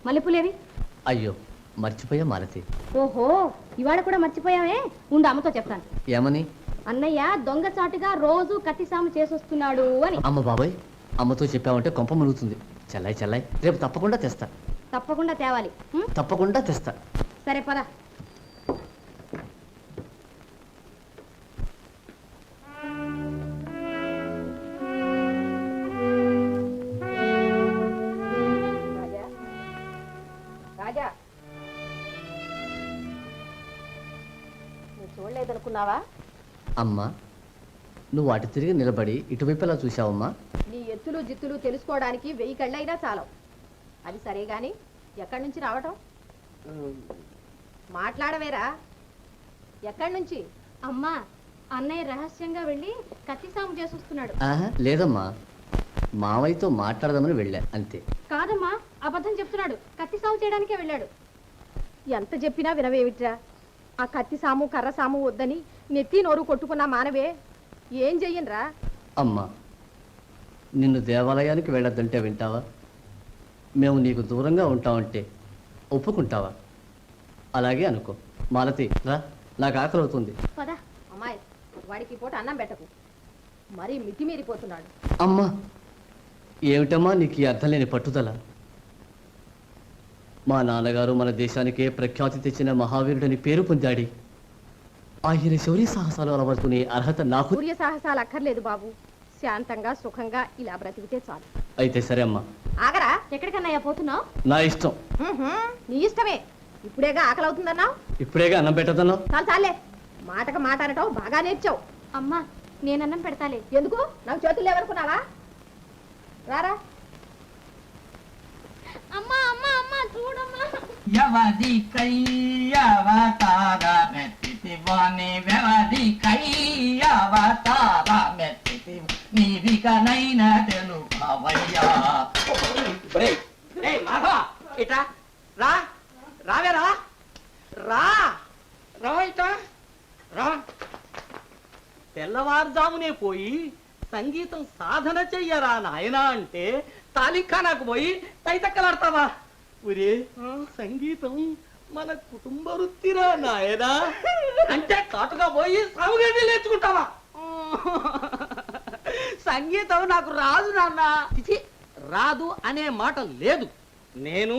మల్లెపూలేవి? అయ్యో మర్చిపోయా మాలతి. ఓహో, ఇవాళ కూడా మర్చిపోయావే. ఉండు, అమ్మతో చెప్తాను. ఏమని? అన్నయ్య దొంగచాటుగా రోజు కత్తిసాము చేసొస్తున్నాడు అని. అమ్మ బాబాయ్, అమ్మతో చెప్పావంటే కొంప మునుగుతుంది. చెల్లాయి చెల్లాయి, రేపు తప్పకుండా తెస్తా. తప్పకుండా తేవాలి. తప్పకుండా తెస్తా. సరే పద. రాజా, నువ్వు చూడలేదనుకున్నావా? అమ్మా, నువ్వు అటు తిరిగి నిలబడి ఇటువైపులా చూసావమ్మా? నీ ఎత్తులు జిత్తులు తెలుసుకోవడానికి 1000 కళ్ళైనా చాలవు. అది సరే గాని ఎక్కడి నుంచి రావటం? మాట్లాడవేరా, ఎక్కడి నుంచి? అమ్మా, అన్నయ్య రహస్యంగా వెళ్ళి కత్తిసాము చేసొస్తున్నాడు. లేదమ్మా, మావయ్యతో మాట్లాడదామని వెళ్ళా అంతే. కాదమ్మా, అబద్ధం చెప్తున్నాడు. కత్తిసాము చేయడానికే వెళ్ళాడు. ఎంత చెప్పినా వినవేమిట్రా? ఆ కత్తిసాము కర్రసాము వద్దని నెత్తి నోరు కొట్టుకున్నా మానవే. ఏం చెయ్యనురా? అమ్మా, నిన్ను దేవాలయానికి వెళ్ళొద్దంటే వింటావా? మేము నీకు దూరంగా ఉంటామంటే ఒప్పుకుంటావా? అలాగే అనుకో. మాలతి రా, నాకు ఆకలి అవుతుంది. పద. అమ్మాయి, వాడికి పూట అన్నం పెట్టకు, మరీ మితిమీరిపోతున్నాడు. అమ్మా, ఏమిటమ్మా నీకు ఈ అర్థం లేని పట్టుదల? మా నాన్నగారు మన దేశానికే ప్రఖ్యాతి తెచ్చిన మహావీరుడని పేరు పొందాడి. ఆయన శౌర్య సాహసాలు అలవర్చుకునే అర్హత నాకు. సూర్య సాహసాలు అక్కర్లేదు బాబు. శాంతంగా సుఖంగా ఇలా బ్రతికితే చాలు. అయితే సరే అమ్మా. ఆగరా, ఎక్కడికన్నా పోతున్నావు? నా ఇష్టం. నీ ఇష్టమే. ఇప్పుడేగా ఆకలి అవుతుందన్నావు, ఇప్పుడేగా అన్నం పెట్టదన్నావు. చాలు చాలే, మాటకు మాట అనటం బాగా నేర్చావు. అమ్మా, నేను అన్నం పెడతాలే. ఎందుకు? నాకు చేతులు లేవనుకున్నావా? రారా. అమ్మా అమ్మా అమ్మా, చూడమ్మా. ఎవది కయ్యవతార మెత్తివాని వ్యవది కయ్యవతార మెత్తి నీవికనైన తెలుపవయ్యా. ఇట్రా రా, రావేరా, రా రా, ఇట్రా రా. తెల్లవారుజామునే పోయి సంగీతం సాధన చెయ్యరా నాయనా అంటే తాలిఖానాకు పోయి తైతక్కలాడతావా? ఒరే, సంగీతం మన కుటుంబ వృత్తిరా నాయనా అంటే కాటుగా పోయి సాగుగడ్డి నేర్చుకుంటావా? సంగీతం నాకు రాదు నాన్న. రాదు అనే మాట లేదు. నేను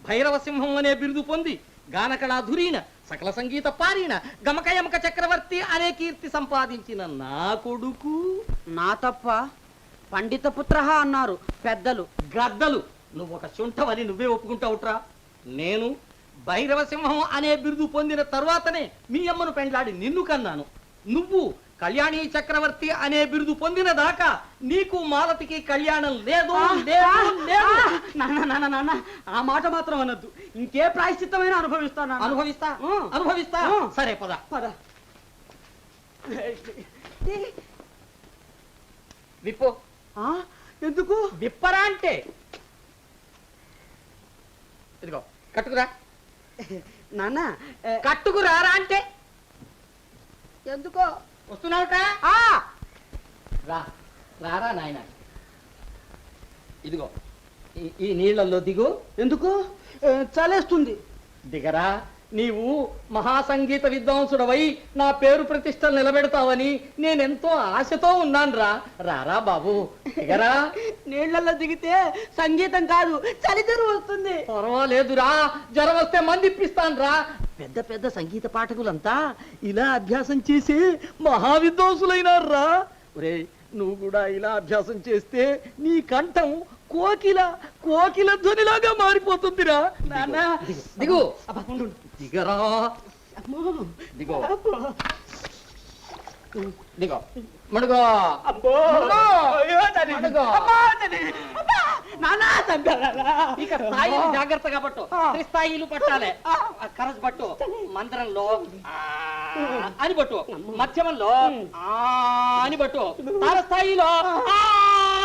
భైరవ సింహం అనే బిరుదు పొంది గానకళాధురీన సకల సంగీత పారీణ గమకయమక చక్రవర్తి అనే కీర్తి సంపాదించిన నా కొడుకు. నా తప్ప పండిత పుత్ర అన్నారు పెద్దలు. గద్దలు, నువ్వు ఒక శుంఠవని నువ్వే ఒప్పుకుంటావుట్రా? నేను భైరవ సింహం అనే బిరుదు పొందిన తర్వాతనే మీ అమ్మను పెండ్లాడి నిన్ను కన్నాను. నువ్వు కళ్యాణి చక్రవర్తి అనే బిరుదు పొందిన దాకా నీకు మాలతికి కళ్యాణం లేదు. నాన్న, ఆ మాట మాత్రం అనొద్దు. ఇంకే ప్రాయశ్చిత్తమైన అనుభవిస్తాను. అనుభవిస్తా అనుభవిస్తా. సరే పద పద. విప్పు. ఎందుకు విప్పరా అంటే ఇదిగో కట్టుకురా. నాన్న, కట్టుకురారా అంటే ఎందుకో వస్తున్నావుట. రా రారా నాయన, ఇదిగో ఈ నీళ్ళల్లో దిగు. ఎందుకు? చలేస్తుంది. దిగరా. నీవు మహాసంగీత విద్వాంసుడవై నా పేరు ప్రతిష్టలు నిలబెడతావని నేనెంతో ఆశతో ఉన్నాను రా. రారా బాబు, దిగరా. నీళ్లలో దిగితే సంగీతం కాదు, చలిజ్వరం వస్తుంది. పర్వాలేదురా, జ్వరం వస్తే మంది ఇప్పిస్తాను రా. పెద్ద పెద్ద సంగీత పాఠకులంతా ఇలా అభ్యాసం చేసి మహావిద్వాంసులైనారా. ఒరే, నువ్వు కూడా ఇలా అభ్యాసం చేస్తే నీ కంఠం కోకిల కోకిల ధ్వనిలాగా మారిపోతుందిరా. నాన్న, దిగు. దిగరా. దిగో దిగో. మడుగో. ఇక స్థాయిలు జాగ్రత్తగా పట్టు. త్రిస్థాయిలు పట్టాలి. కరస్ పట్టు. మంత్రంలో అని పట్టు, మధ్యమంలో అని పట్టు, తారస్థాయిలో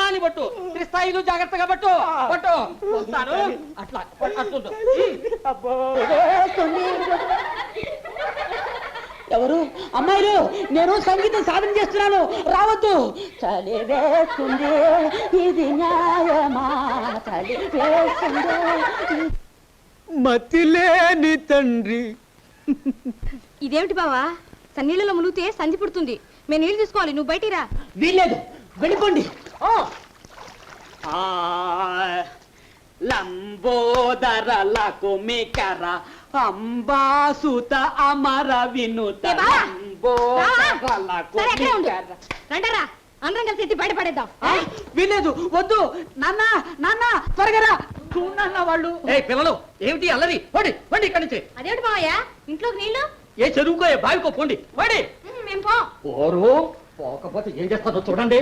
అని పట్టు, త్రిస్థాయిలు జాగ్రత్తగా పట్టు. పట్టు వస్తాను. అట్లా అట్లుంటు. ఎవరు? అమ్మాయిలు, నేను సంగీతం సాధన చేస్తున్నాను, రావద్దు. చలి వేస్తుంది, ఇది న్యాయమా? చలి వేస్తుంది. మతిలేని తండ్రి. ఇదేమిటి బావా, సన్నీళ్ళలో మునిగితే సంధి పుడుతుంది. మేము నీళ్ళు తీసుకోవాలి, నువ్వు బయటికి రా. వీల్లేదు, వెళ్ళిపోండి. లంబోదరలకు మికర అంబాసుత అమర వినుత ఏ బావా? లంబోదరలకు సరే, అక్కడే ఉండు. మికర. రండరా, అందరం కలిసి ఎత్తి బయటపడేద్దాం. వీల్లేదు, వద్దు. నాన్న నాన్న త్వరగా రా. చూడన్న వాళ్ళు. ఏ పిల్లలు, ఏమిటి అల్లరి? పోండి పోండి ఇక్కడి నుంచి. అదేమిటి బావయ్య, ఇంట్లోకి నీళ్ళు? ఏ చెరువుకో ఏ బావికో పోండి పోండి. మేము పో. ఓరు పోకపోతే ఏం చేస్తానో చూడండి.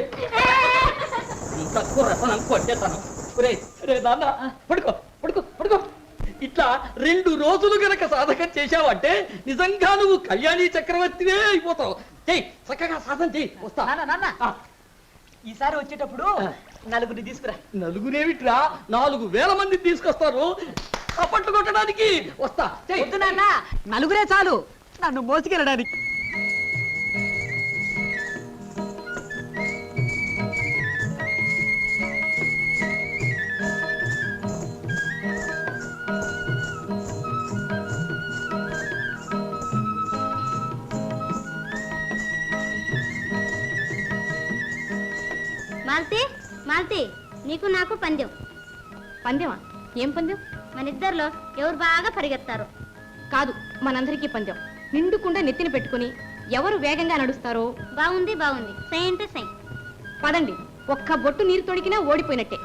తక్కువ రసనం కొట్టేస్తాను. రే రే నాన్న, పడుకో పడుకో పడుకో. ఇట్లా 2 రోజులు గనక సాధకం చేశావంటే నిజంగా నువ్వు కళ్యాణి చక్రవర్తివే అయిపోతావు. చెయ్యి, చక్కగా సాధన చెయ్యి. వస్తా. నాన్న ఈసారి వచ్చేటప్పుడు నలుగురిని తీసుకురా. నలుగురేమిట్రా, 4,000 మంది తీసుకొస్తారు అప్పట్లు కొట్టడానికి. వస్తా. చెయ్యి. వద్దు నాన్న, నలుగురే చాలు నన్ను మోసుకెళ్ళడానికి. మాల్తి మాల్తి, నీకు నాకు పందెం. పందెమా? ఏం పందెం? మన ఇద్దరిలో ఎవరు బాగా పరిగెత్తారు. కాదు, మనందరికీ పందెం. నిండుకుండా నెత్తిన పెట్టుకుని ఎవరు వేగంగా నడుస్తారో. బాగుంది బాగుంది, సై అంటే సై. పదండి, ఒక్క బొట్టు నీరు తొడిగినా ఓడిపోయినట్టే.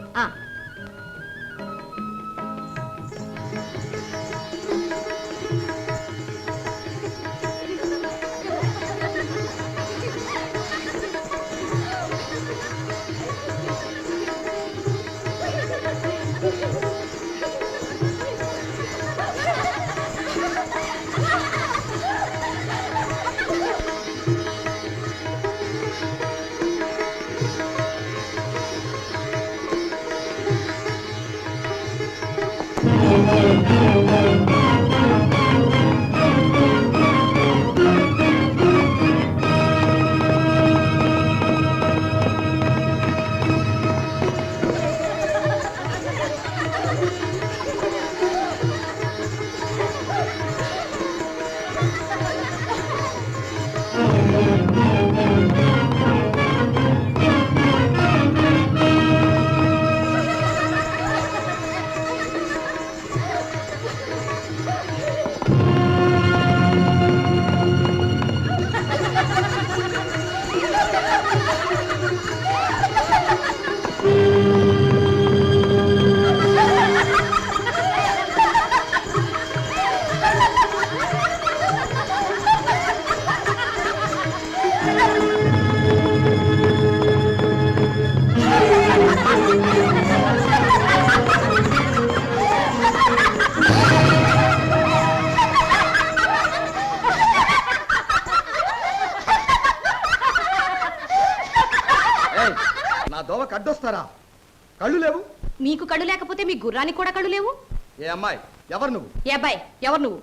నా దోవకు అడ్డొస్తారా? కళ్ళు లేవు? మీకు కళ్ళు లేకపోతే మీ గుర్రానికి కూడా కళ్ళు లేవు? ఏ అమ్మాయి, ఎవరు నువ్వు? ఏ అబ్బాయి, ఎవరు నువ్వు?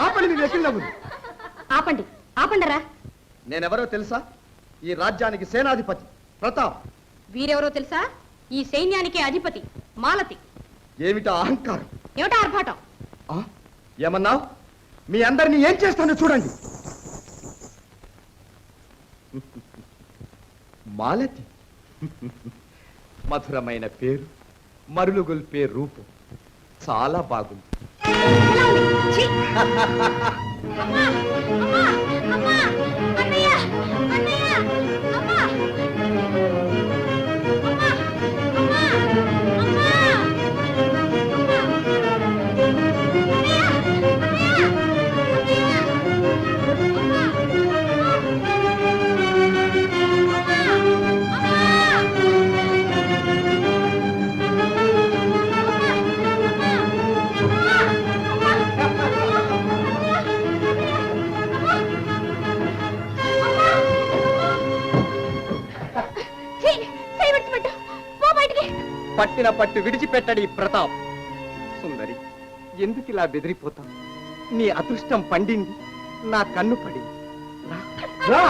ఆపండి మీ వెకిల్ నవ్వులు. ఆపండి, ఆపండరా. నేనెవరో తెలుసా? ఈ రాజ్యానికి సేనాధిపతి ప్రతాప్. వీరెవరో తెలుసా? ఈ సైన్యానికి అధిపతి మాలతి. ఏమిటా అహంకారం? ఏమిటా ఆర్భాటం? ఏమన్నావు? మీ అందరినీ ఏం చేస్తానో చూడండి. మాలతి, మధురమైన పేరు, మరులుగొల్పే రూపం, చాలా బాగుంది. ఛీ! అమ్మా అమ్మా అమ్మా, అన్నయ్య అన్నయ్య, అమ్మా అమ్మా అమ్మా పట్టిన పట్టు విడిచిపెట్టడి ప్రతాప్. సుందరి, ఎందుకు ఇలా బెదిరిపోతాం? నీ అదృష్టం పండింది, నా కన్ను పడింది. రా, రా.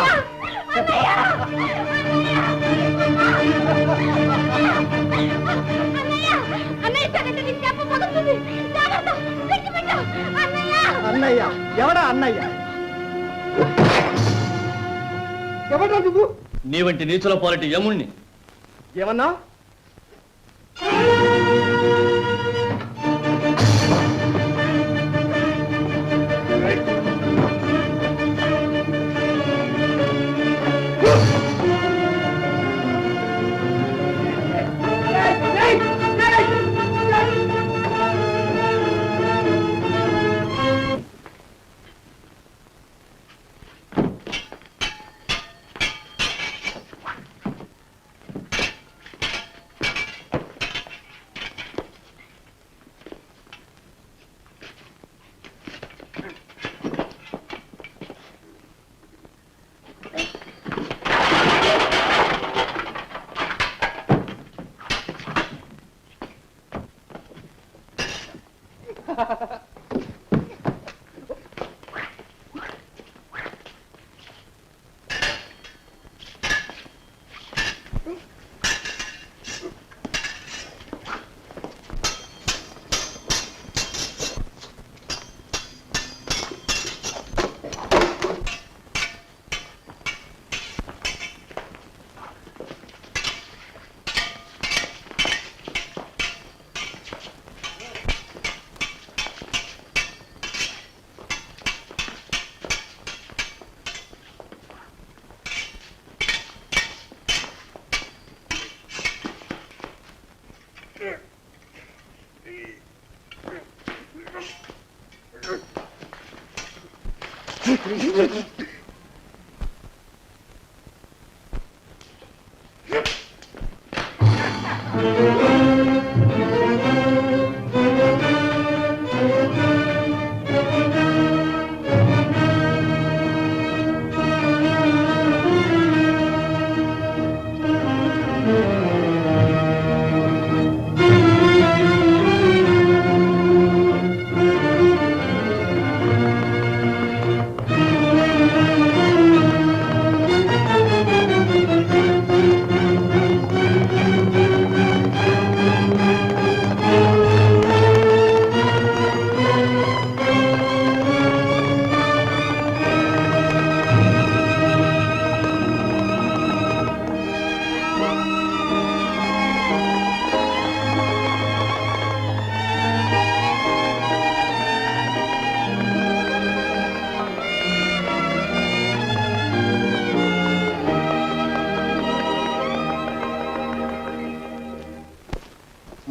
అన్నయ్య చేశాడంటే నీ చెప్ప పగులుతుంది. జాగ్రత్త, విడిచిపెట్టు. అన్నయ్య! అన్నయ్య ఎవడా అన్నయ్య? ఎవడా నువ్వు? నీ వంటి నీచుల పాలిటి యముణ్ణి. ఏమన్నా?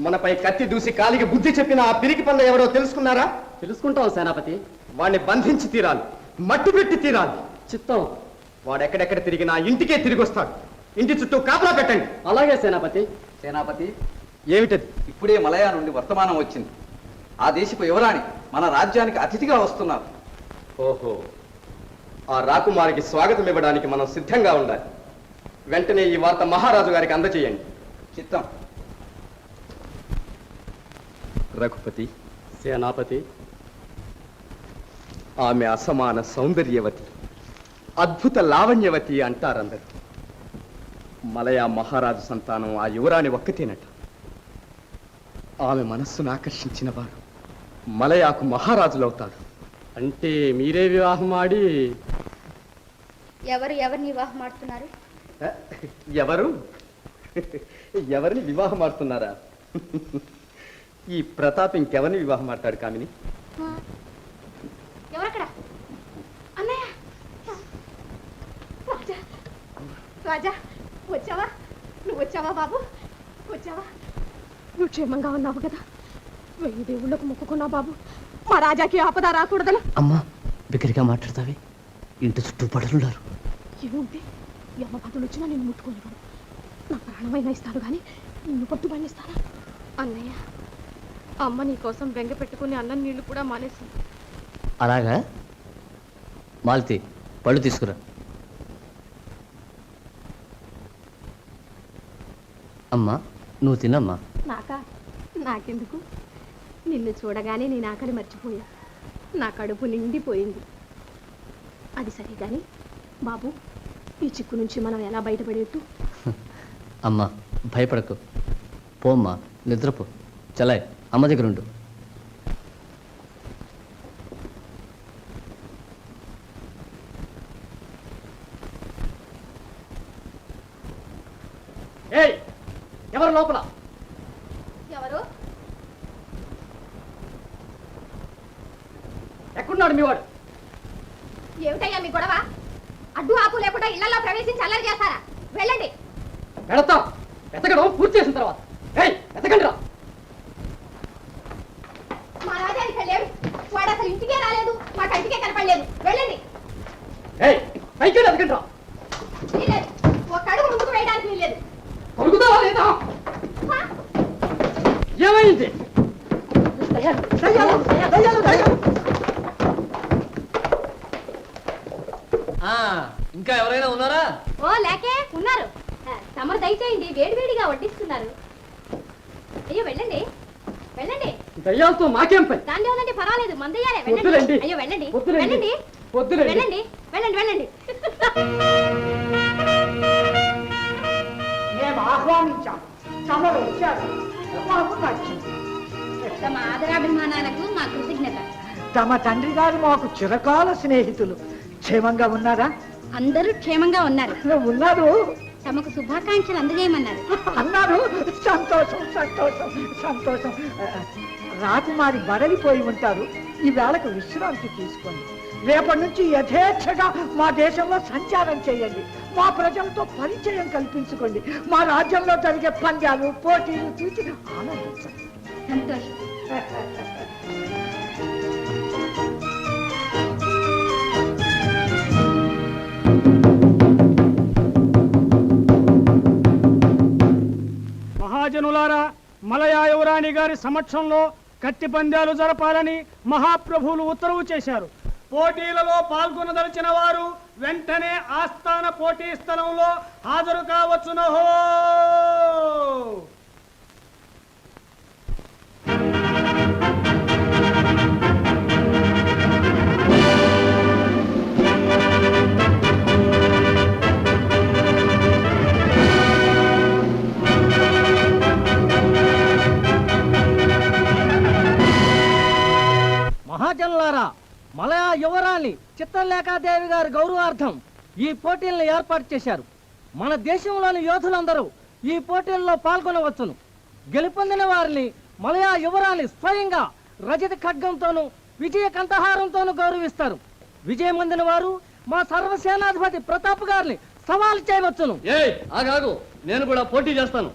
మనపై కత్తి దూసి కాలికి బుద్ధి చెప్పిన ఆ పిరికి పంద ఎవరో తెలుసుకున్నారా? తెలుసుకుంటాం సేనాపతి. వాడిని బంధించి తీరాలి, మట్టి పెట్టి తీరాలి. చిత్తం. వాడెక్కడెక్కడ తిరిగినా ఇంటికే తిరిగి వస్తాడు. ఇంటి చుట్టూ కాపలా పెట్టండి. అలాగే సేనాపతి. సేనాపతి, ఏమిటది? ఇప్పుడే మలయా నుండి వర్తమానం వచ్చింది. ఆ దేశపు యువరాణి మన రాజ్యానికి అతిథిగా వస్తున్నారు. ఓహో, ఆ రాకుమారికి స్వాగతం ఇవ్వడానికి మనం సిద్ధంగా ఉండాలి. వెంటనే ఈ వార్త మహారాజు గారికి అందజేయండి. చిత్తం. రఘుపతి, సేనాపతి. ఆమె అసమాన సౌందర్యవతి, అద్భుత లావణ్యవతి అంటారందరూ. మలయా మహారాజు సంతానం ఆ యువరాణి ఒక్కతేనట. ఆమె మనస్సును ఆకర్షించిన వారు మలయాకు మహారాజులవుతారు. అంటే మీరే వివాహం ఆడి? ఎవరిని వివాహం ఆడుతున్నారు? ఎవరు? ఎవరిని వివాహం ఆడుతున్నారా? ఈ ప్రతాప్ ఇంకెవరిని వివాహం ఆడతాడు కామిని? ఎవరక్కడ? అన్నయ్య! రాజా! రాజా! వచ్చావా? నువ్వు వచ్చావా బాబు? వచ్చావా? నువ్వు క్షేమంగా ఉన్నావు కదా? 1000 దేవుళ్ళకు మొక్కుకున్నావు బాబు, మా రాజాకి ఆపద రాకూడదని. అమ్మా, బిగ్గరగా మాట్లాడతావే. ఇంటి చుట్టూ పడులున్నారు. ఏముంది, యమ బాధలు వచ్చినా నేను ముట్టుకోనివ్వను. నా ప్రాణమైనా ఇస్తాను కానీ నిన్ను పట్టుబడి ఇస్తానా? అన్నయ్య, అమ్మ నీ కోసం బెంగ పెట్టుకుని అన్నం నీళ్లు కూడా మానేసింది. అలాగా? మాలతి, పళ్ళు తీసుకురా. అమ్మా, నువ్వు తినమ్మా. నాకెందుకు? నిన్ను చూడగానే నేను ఆకలి మర్చిపోయా. నా కడుపు నిండిపోయింది. అది సరే కానీ బాబు, ఈ చిక్కు నుంచి మనం ఎలా బయటపడేట్టు? అమ్మా, భయపడకు. పోమ్మా, నిద్రపో. చలాయ్. అమ్మ దగ్గర ఉండు. ఏయ్, ఎవరు లోపల? ఎవరు? ఎక్కడున్నాడు మీ వాడు? ఏమిటయ్యా మీ గొడవ? అడ్డు ఆపు లేకుండా ఇళ్లలో ప్రవేశించి అల్లరి చేస్తారా? వెళ్ళండి. వెళతాం, వెతకడం పూర్తి చేసిన తర్వాత. ఏయ్, వెతకండి రా. మా రాజా ఇక్కడ లేడు. వాడు అసలు ఇంటికే రాలేదు, మా కంటికే కనపడలేదు. వెళ్ళండి. ఏయ్, పైకి వెతకండి రా. వీల్లేదు. ఒక అడుగు ముందుకు వేయడానికి వీల్లేదు. కొడుకుతావా లేదా? ఏమైంది? ఇంకా ఎవరైనా ఉన్నారా? ఓ లేకే ఉన్నారు. తమరు దయచేయండి, వేడివేడిగా వడ్డిస్తున్నారు. అయ్యో వెళ్ళండి, వెళ్ళండి. దయ్యాలతో మాకేం పని? దాన్ని ఉందండి, పర్వాలేదు, మందయ్యాలే. వద్దులేండి. వెళ్ళండి. అయ్యో వెళ్ళండి, వద్దులేండి. వెళ్ళండి, వద్దులేండి. వెళ్ళండి, వెళ్ళండి, వెళ్ళండి. మేము ఆహ్వానించాం, తమరు వచ్చారు, మాకు నచ్చింది. తమ ఆదరాభిమానాలకు మా కృతజ్ఞత. తమ తండ్రి గారు మాకు చిరకాల స్నేహితులు. క్షేమంగా ఉన్నారా? అందరూ క్షేమంగా ఉన్నారు. ఉన్నారు తమకు శుభాకాంక్షలు అందజేయమన్నారు. అన్నారు. సంతోషం, సంతోషం, సంతోషం. రాకుమారి బడలిపోయి ఉంటారు. ఈ వేళకు విశ్రాంతి తీసుకోండి. రేపటి నుంచి యథేచ్ఛగా మా దేశంలో సంచారం చేయండి. మా ప్రజలతో పరిచయం కల్పించుకోండి. మా రాజ్యంలో జరిగే పంద్యాలు, పోటీలు చూసి ఆనందించండి. సంతోషం. మహాజనులారా, మలయా యువరాణి గారి సమక్షంలో కత్తి పందాలు జరపాలని మహాప్రభువులు ఉత్తర్వు చేశారు. పోటీలలో పాల్గొనదలిచిన వారు వెంటనే ఆస్థాన పోటీ స్థలంలో హాజరు కావచ్చునహో. మహాజనులారా, మలయా యువరాణి చిత్రలేఖాదేవి గారి గౌరవార్థం ఈ పోటీలను ఏర్పాటు చేశారు. మన దేశంలోని యోధులందరూ ఈ పోటీల్లో పాల్గొనవచ్చును. గెలుపొందిన వారిని మలయా యువరాణి స్వయంగా రజత ఖడ్గంతోనూ విజయ కంఠహారంతోనూ గౌరవిస్తారు. విజయం పొందిన వారు మా సర్వసేనాధిపతి ప్రతాప్ గారిని సవాల్ చేయవచ్చును. ఆగాగు, నేను కూడా పోటీ చేస్తాను.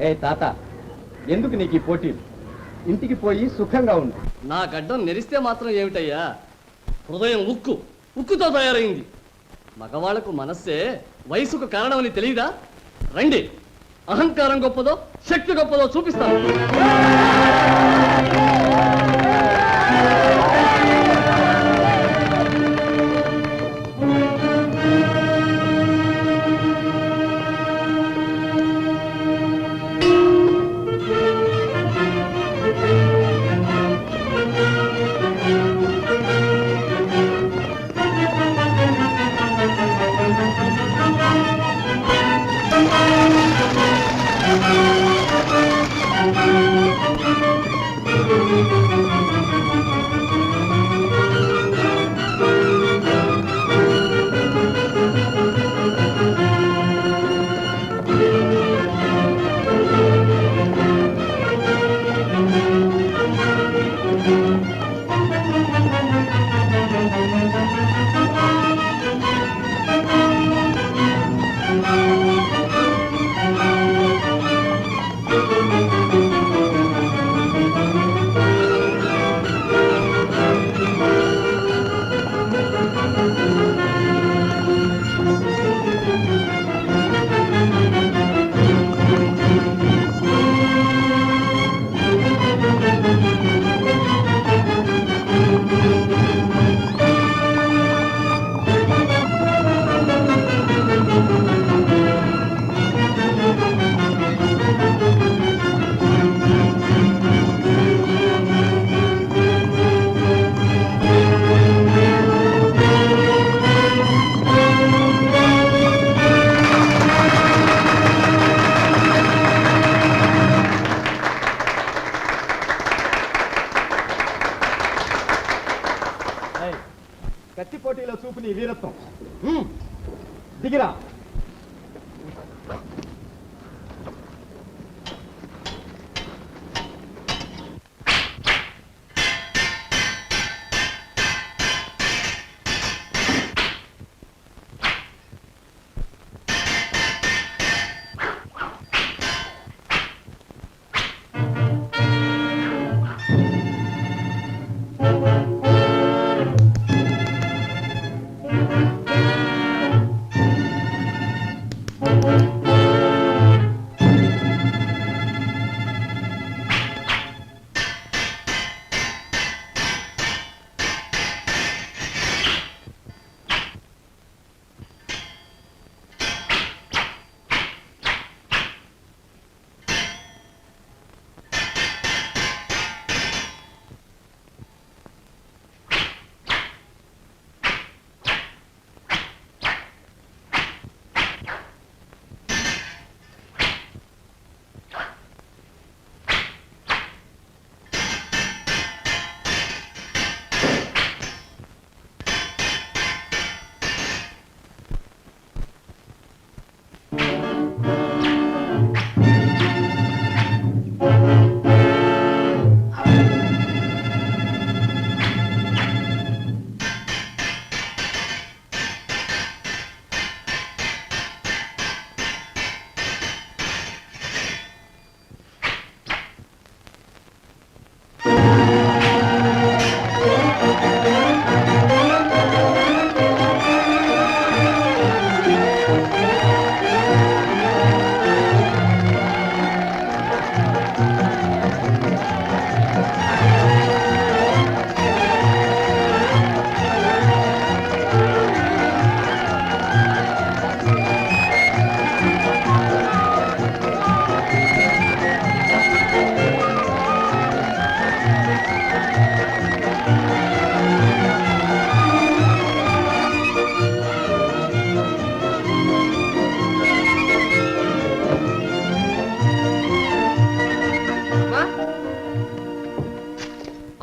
ఏ తాత, ఎందుకు నీకు ఈ పోటీలు? ఇంటికి పోయి సుఖంగా ఉండు. నా గడ్డం నెరిస్తే మాత్రం ఏమిటయ్యా, హృదయం ఉక్కుతో తయారైంది. మగవాళ్లకు మనస్సే వయసుకు కారణమని తెలియదా? రండి, అహంకారం గొప్పదో శక్తి గొప్పదో చూపిస్తాను.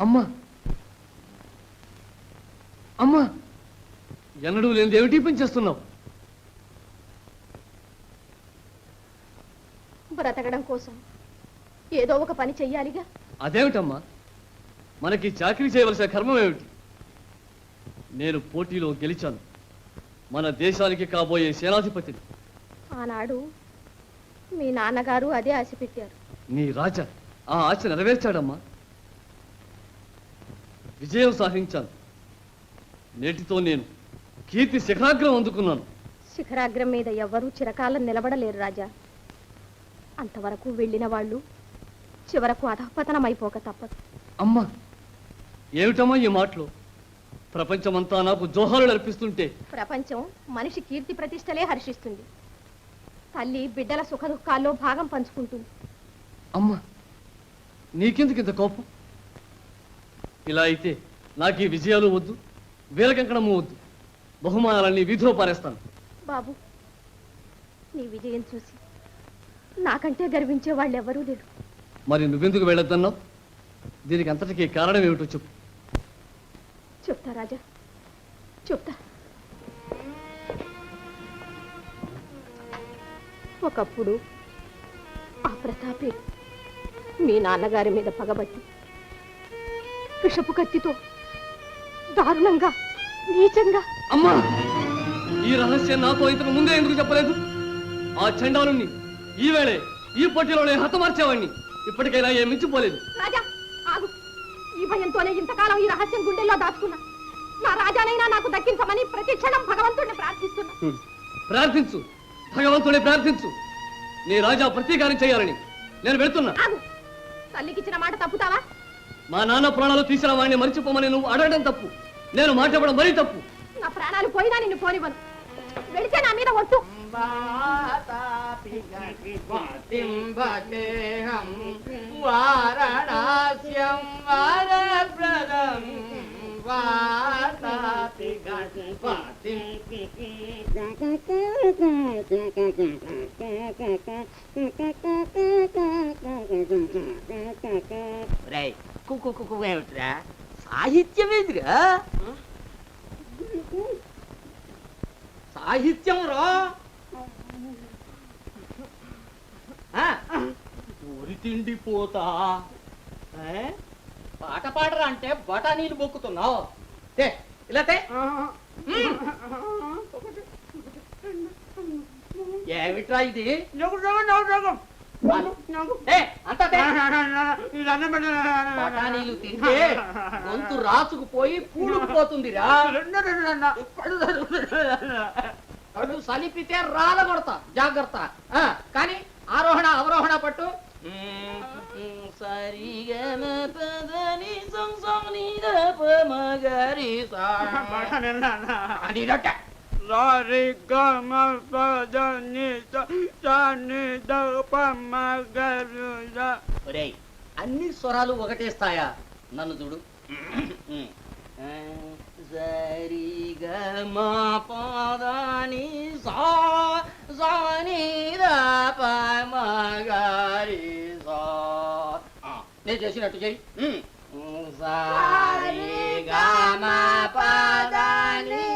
అమ్మా అమ్మా ఎన్నడూ లేనిది ఏమిటి పని చేస్తున్నావు? బ్రతకడం కోసం ఏదో ఒక పని చెయ్యాలిగా. అదేమిటమ్మా, మనకి చాకరీ చేయవలసిన కర్మం ఏమిటి? నేను పోటీలో గెలిచాను, మన దేశానికి కాబోయే సేనాధిపతిని. ఆనాడు మీ నాన్నగారు అదే ఆశ పెట్టారు. నీ రాజా ఆ ఆశ నెరవేర్చాడమ్మా. విజయం సాధించాను. నేటితో నేను కీర్తి శిఖరాగ్రం అందుకున్నాను. శిఖరాగ్రం మీద ఎవ్వరూ చిరకాలం నిలబడలేరు రాజా. అంతవరకు వెళ్ళిన వాళ్ళు చివరకు అధపతనం అయిపోక తప్పదు. అమ్మా, ఏమిటమ్మా ఈ మాటలు? ప్రపంచమంతా నాకు జోహాలు అర్పిస్తుంటే ప్రపంచం మనిషి కీర్తి ప్రతిష్టలే హర్షిస్తుంది. తల్లి బిడ్డల సుఖ దుఃఖాల్లో భాగం పంచుకుంటుంది. అమ్మా, నీకెందుకు ఇంత కోపం? ఇలా అయితే నాకు ఈ విజయాలు వద్దు, వీరకంకణము వద్దు. బహుమానాలన్నీ వీధిలో పారేస్తాను. బాబు, నీ విజయం చూసి నాకంటే గర్వించే వాళ్ళు ఎవరూ లేరు. మరి నువ్వెందుకు వెళ్ళొద్దన్నావు? దీనికి అంతటికీ కారణం ఏమిటో చెప్పు. చెప్తా రాజా, చెప్తా. ఒకప్పుడు ఆ ప్రతాపే మీ నాన్నగారి మీద పగబట్టి విషపు కత్తితో దారుణంగా నీచంగా. అమ్మా, ఈ రహస్యం నాతో ఇంతకు ముందే ఎందుకు చెప్పలేదు? ఆ చండాలుణ్ణి ఈవేళే ఈ పోటీలోనే హతమార్చేవాణ్ణి. ఇప్పటికైనా ఏం మించిపోలేదు. రాజా ఆగు. ఈ భయంతోనే ఇంతకాలం ఈ రహస్యం గుండెల్లో దాచుకున్నా. నా రాజానైనా నాకు దక్కించమని ప్రతి క్షణం భగవంతుడిని ప్రార్థిస్తున్నా. ప్రార్థించు, భగవంతుడే ప్రార్థించు. నీ రాజా ప్రతీకారం చేయాలని నేను వెళ్తున్నా. ఆగు. తల్లికిచ్చిన మాట తప్పుతావా? మా నాన్న ప్రాణాలు తీసిన వాడిని మర్చిపోమని నువ్వు అడగడం తప్పు, నేను మాట్లాడడం మరీ తప్పు. నా ప్రాణాలు పోయినా నిన్ను పోనివ్వను. వెళితే నా మీద ఒట్టు. వారణాస్యం వరప్రదం ఏమిట్రా సాహిత్యం ఏదిరా? సాహిత్యం రా. ఊరి తిండి పోతా పాట పాడరా అంటే బఠానీలు బొక్కుతున్నావు. ఇలా ఏమిట్రా ఇది? బఠానీలు తింటే గొంతు రాసుకుపోయి పూడుకుపోతుందిరా. కళ్ళు సలిపితే రాల కొడతా జాగ్రత్త. కానీ ఆరోహణ అవరోహణ పట్టు. సరిగమ పదని సంసని దప మగరి సా అని రట. సారి గమ పదని సాని దప మగరి సా. ఒరేయ్, అన్ని స్వరాలు ఒకటేస్తాయా? నన్ను చూడు. సరి గమ పదని సాని దప మగరి సా. నేను చేసినట్టు చెయ్యి. సరి గమ పదని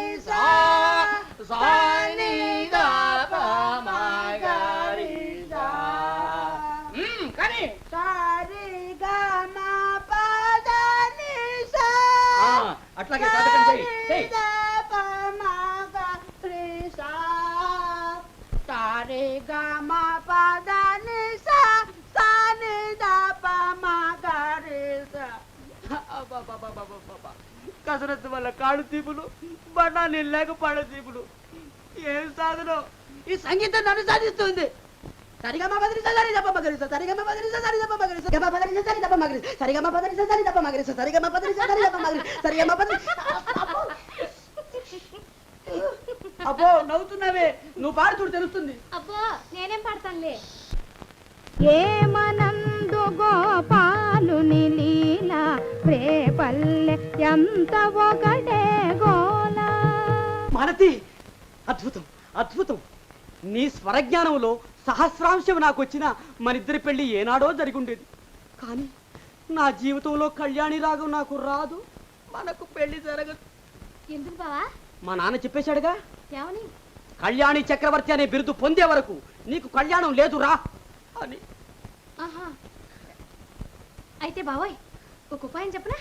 సాని దప మగరి సా. కానీ అట్లాగే సాధకం చెయ్యి. కసరత్తు వల్ల కాడు తీపులు, బఠానీ లేక పడ తీపులు. ఏం సాధనం! ఈ సంగీతం నన్ను సాధిస్తుంది. సరిగమ బదిరి సరి దప మగరిస సరిగమ బదిరి సరి దప మగరిస గమ బదిరి సరి దప మగరిస సరిగమ బదిరి సరి దప మగరిస సరిగమ బదిరి సరి దప మగరిస సరిగమ బదిరి. అబ్బో నవ్వుతున్నావే, నువ్వు పాడు చూడు తెలుస్తుంది. అబ్బో నేనేం పాడతానులే. ఏమనందు గోపాలుని లీల రేపల్లె ఎంత ఒకటే గోల. మాలతి, అద్భుతం అద్భుతం. నీ స్వరజ్ఞానంలో సహస్రాంశం నాకు వచ్చిన మనిద్దరి పెళ్లి ఏనాడో జరిగి ఉండేది. కానీ నా జీవితంలో కళ్యాణి రాగం నాకు రాదు, మనకు పెళ్లి జరగదు. ఎందుకు బావా? మా నాన్న చెప్పేశాడుగా, ఏమని? కళ్యాణి చక్రవర్తి అనే బిరుదు పొందే వరకు నీకు కళ్యాణం లేదురా అని. ఆహా, అయితే బావోయ్ ఒక ఉపాయం చెప్పనా?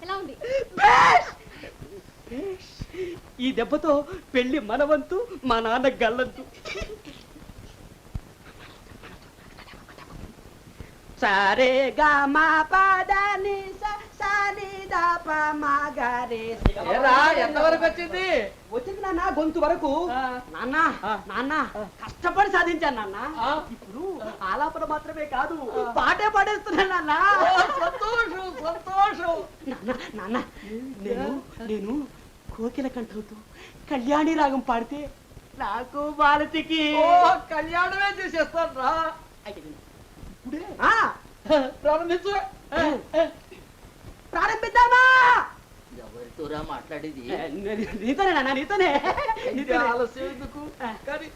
ఎలా ఉంది? ఈ దెబ్బతో పెళ్లి మనవంతు, మా నాన్న గల్లంతు. సరే గా మా పదని సని దప మగరే. ఎంతవరకు వచ్చింది? వచ్చింది నాన్న గొంతు వరకు. నాన్న నాన్న కష్టపడి సాధించాను నాన్న. ఇప్పుడు ఆలాపన మాత్రమే కాదు, పాటే పాడేస్తున్నాను నాన్న. సంతోషం సంతోషం. నాన్న నాన్న నేను కోకిల కంఠంతో కళ్యాణి రాగం పాడితే నాకు మాలతికి కళ్యాణమే చేసేస్తాను రా. ఇప్పుడే ప్రారంభించు. ప్రారంభిద్దామా? ఎవరితోరా మాట్లాడేది? నీతోనే నాన్న, నీతోనే. ఆలస్యం ఎందుకు? కానీ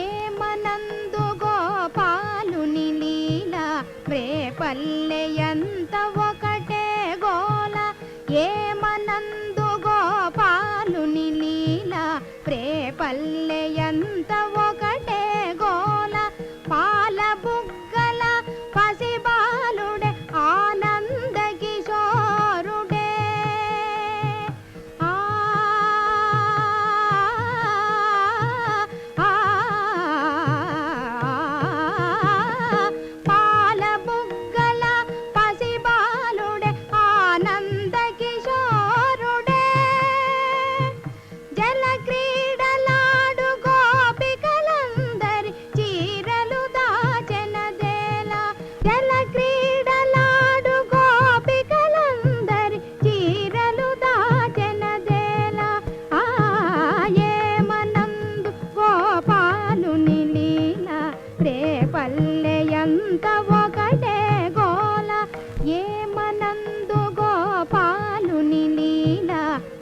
ఏమనందు గోపాలుని లీల రేపల్లె ఎంత ఒకటే గోల. ఏమనందు గోపాలుని లీల రేపల్లె ఎంత ఒకటే గోల. పాల బుగ్గల పసిబాలుడే ఆనంద కిశోరుడే. పాల బుగ్గల పసిబాలుడే ఆనంద కిశోరుడే. జల క్రీడలాడు గోపికలందరి చీరలు దాచెనదేల. జల క్రీడలాడు గోపికలందరి చీరలు దాచెనదేల. ఏమనందు గోపాలుని లీల రేపల్లె ఎంత ఒకటే గోల. ఏమనందు గోపాలుని లీల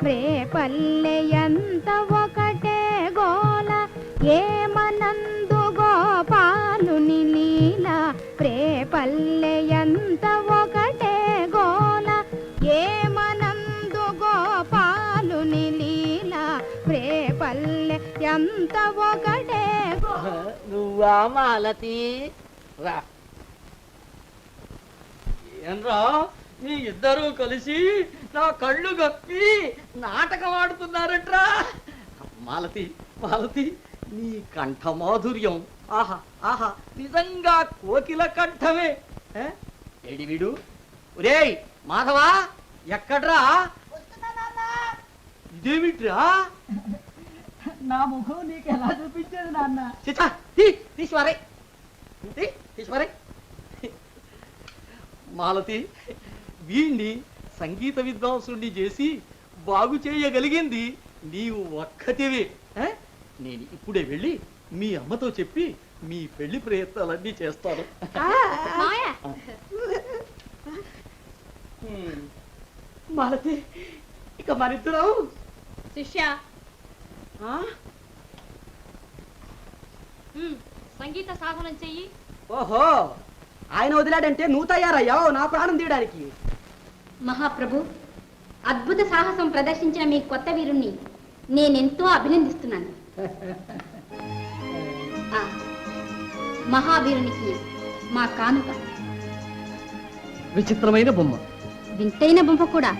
రేపల్లె ఎంత ఒకటే గోల. ఏమనందు గోపాలుని లీల రేపల్లె ఎంత ఒకటే గోల. ఏమనందు గోపాలుని లీల రేపల్లె ఎంత ఒకటే గోల. నువ్వా మాలతి? రా. ఏంరా మీ ఇద్దరూ కలిసి నా కళ్ళు గప్పి నాటకం ఆడుతున్నారట్రా? మాలతి మాలతి, నీ కంఠమాధుర్యం ఆహా ఆహా, నిజంగా కోకిల కంఠమే. ఎడివిడు ఒరేయ్ మాధవా, ఎక్కడ్రా? ఇదేమిట్రా? నా ముఖం నీకు ఎలా చూపించేది నాన్న? చిచ్చా, తీసివారే తీసివారే. మాలతి, వీణ్ణి సంగీత విద్వాంసుని చేసి బాగు చేయగలిగింది నీవు ఒక్కతివే. నేను ఇప్పుడే వెళ్ళి మీ అమ్మతో చెప్పి మీ పెళ్లి ప్రయత్నాలన్నీ చేస్తాను. మాలతి, ఇక మరిద్దరం శిష్య సంగీత సాధనం చెయ్యి. ఓహో, ఆయన వదిలాడంటే నువ్వు తయారయ్యావు నా ప్రాణం తీయడానికి. మహాప్రభు, అద్భుత సాహసం ప్రదర్శించిన మీ కొత్త వీరుణ్ణి నేనెంతో అభినందిస్తున్నాను. ఆ, మహావీరునికి మా కానుక. విచిత్రమైన బొమ్మ. వింతైన బొమ్మ కూడా.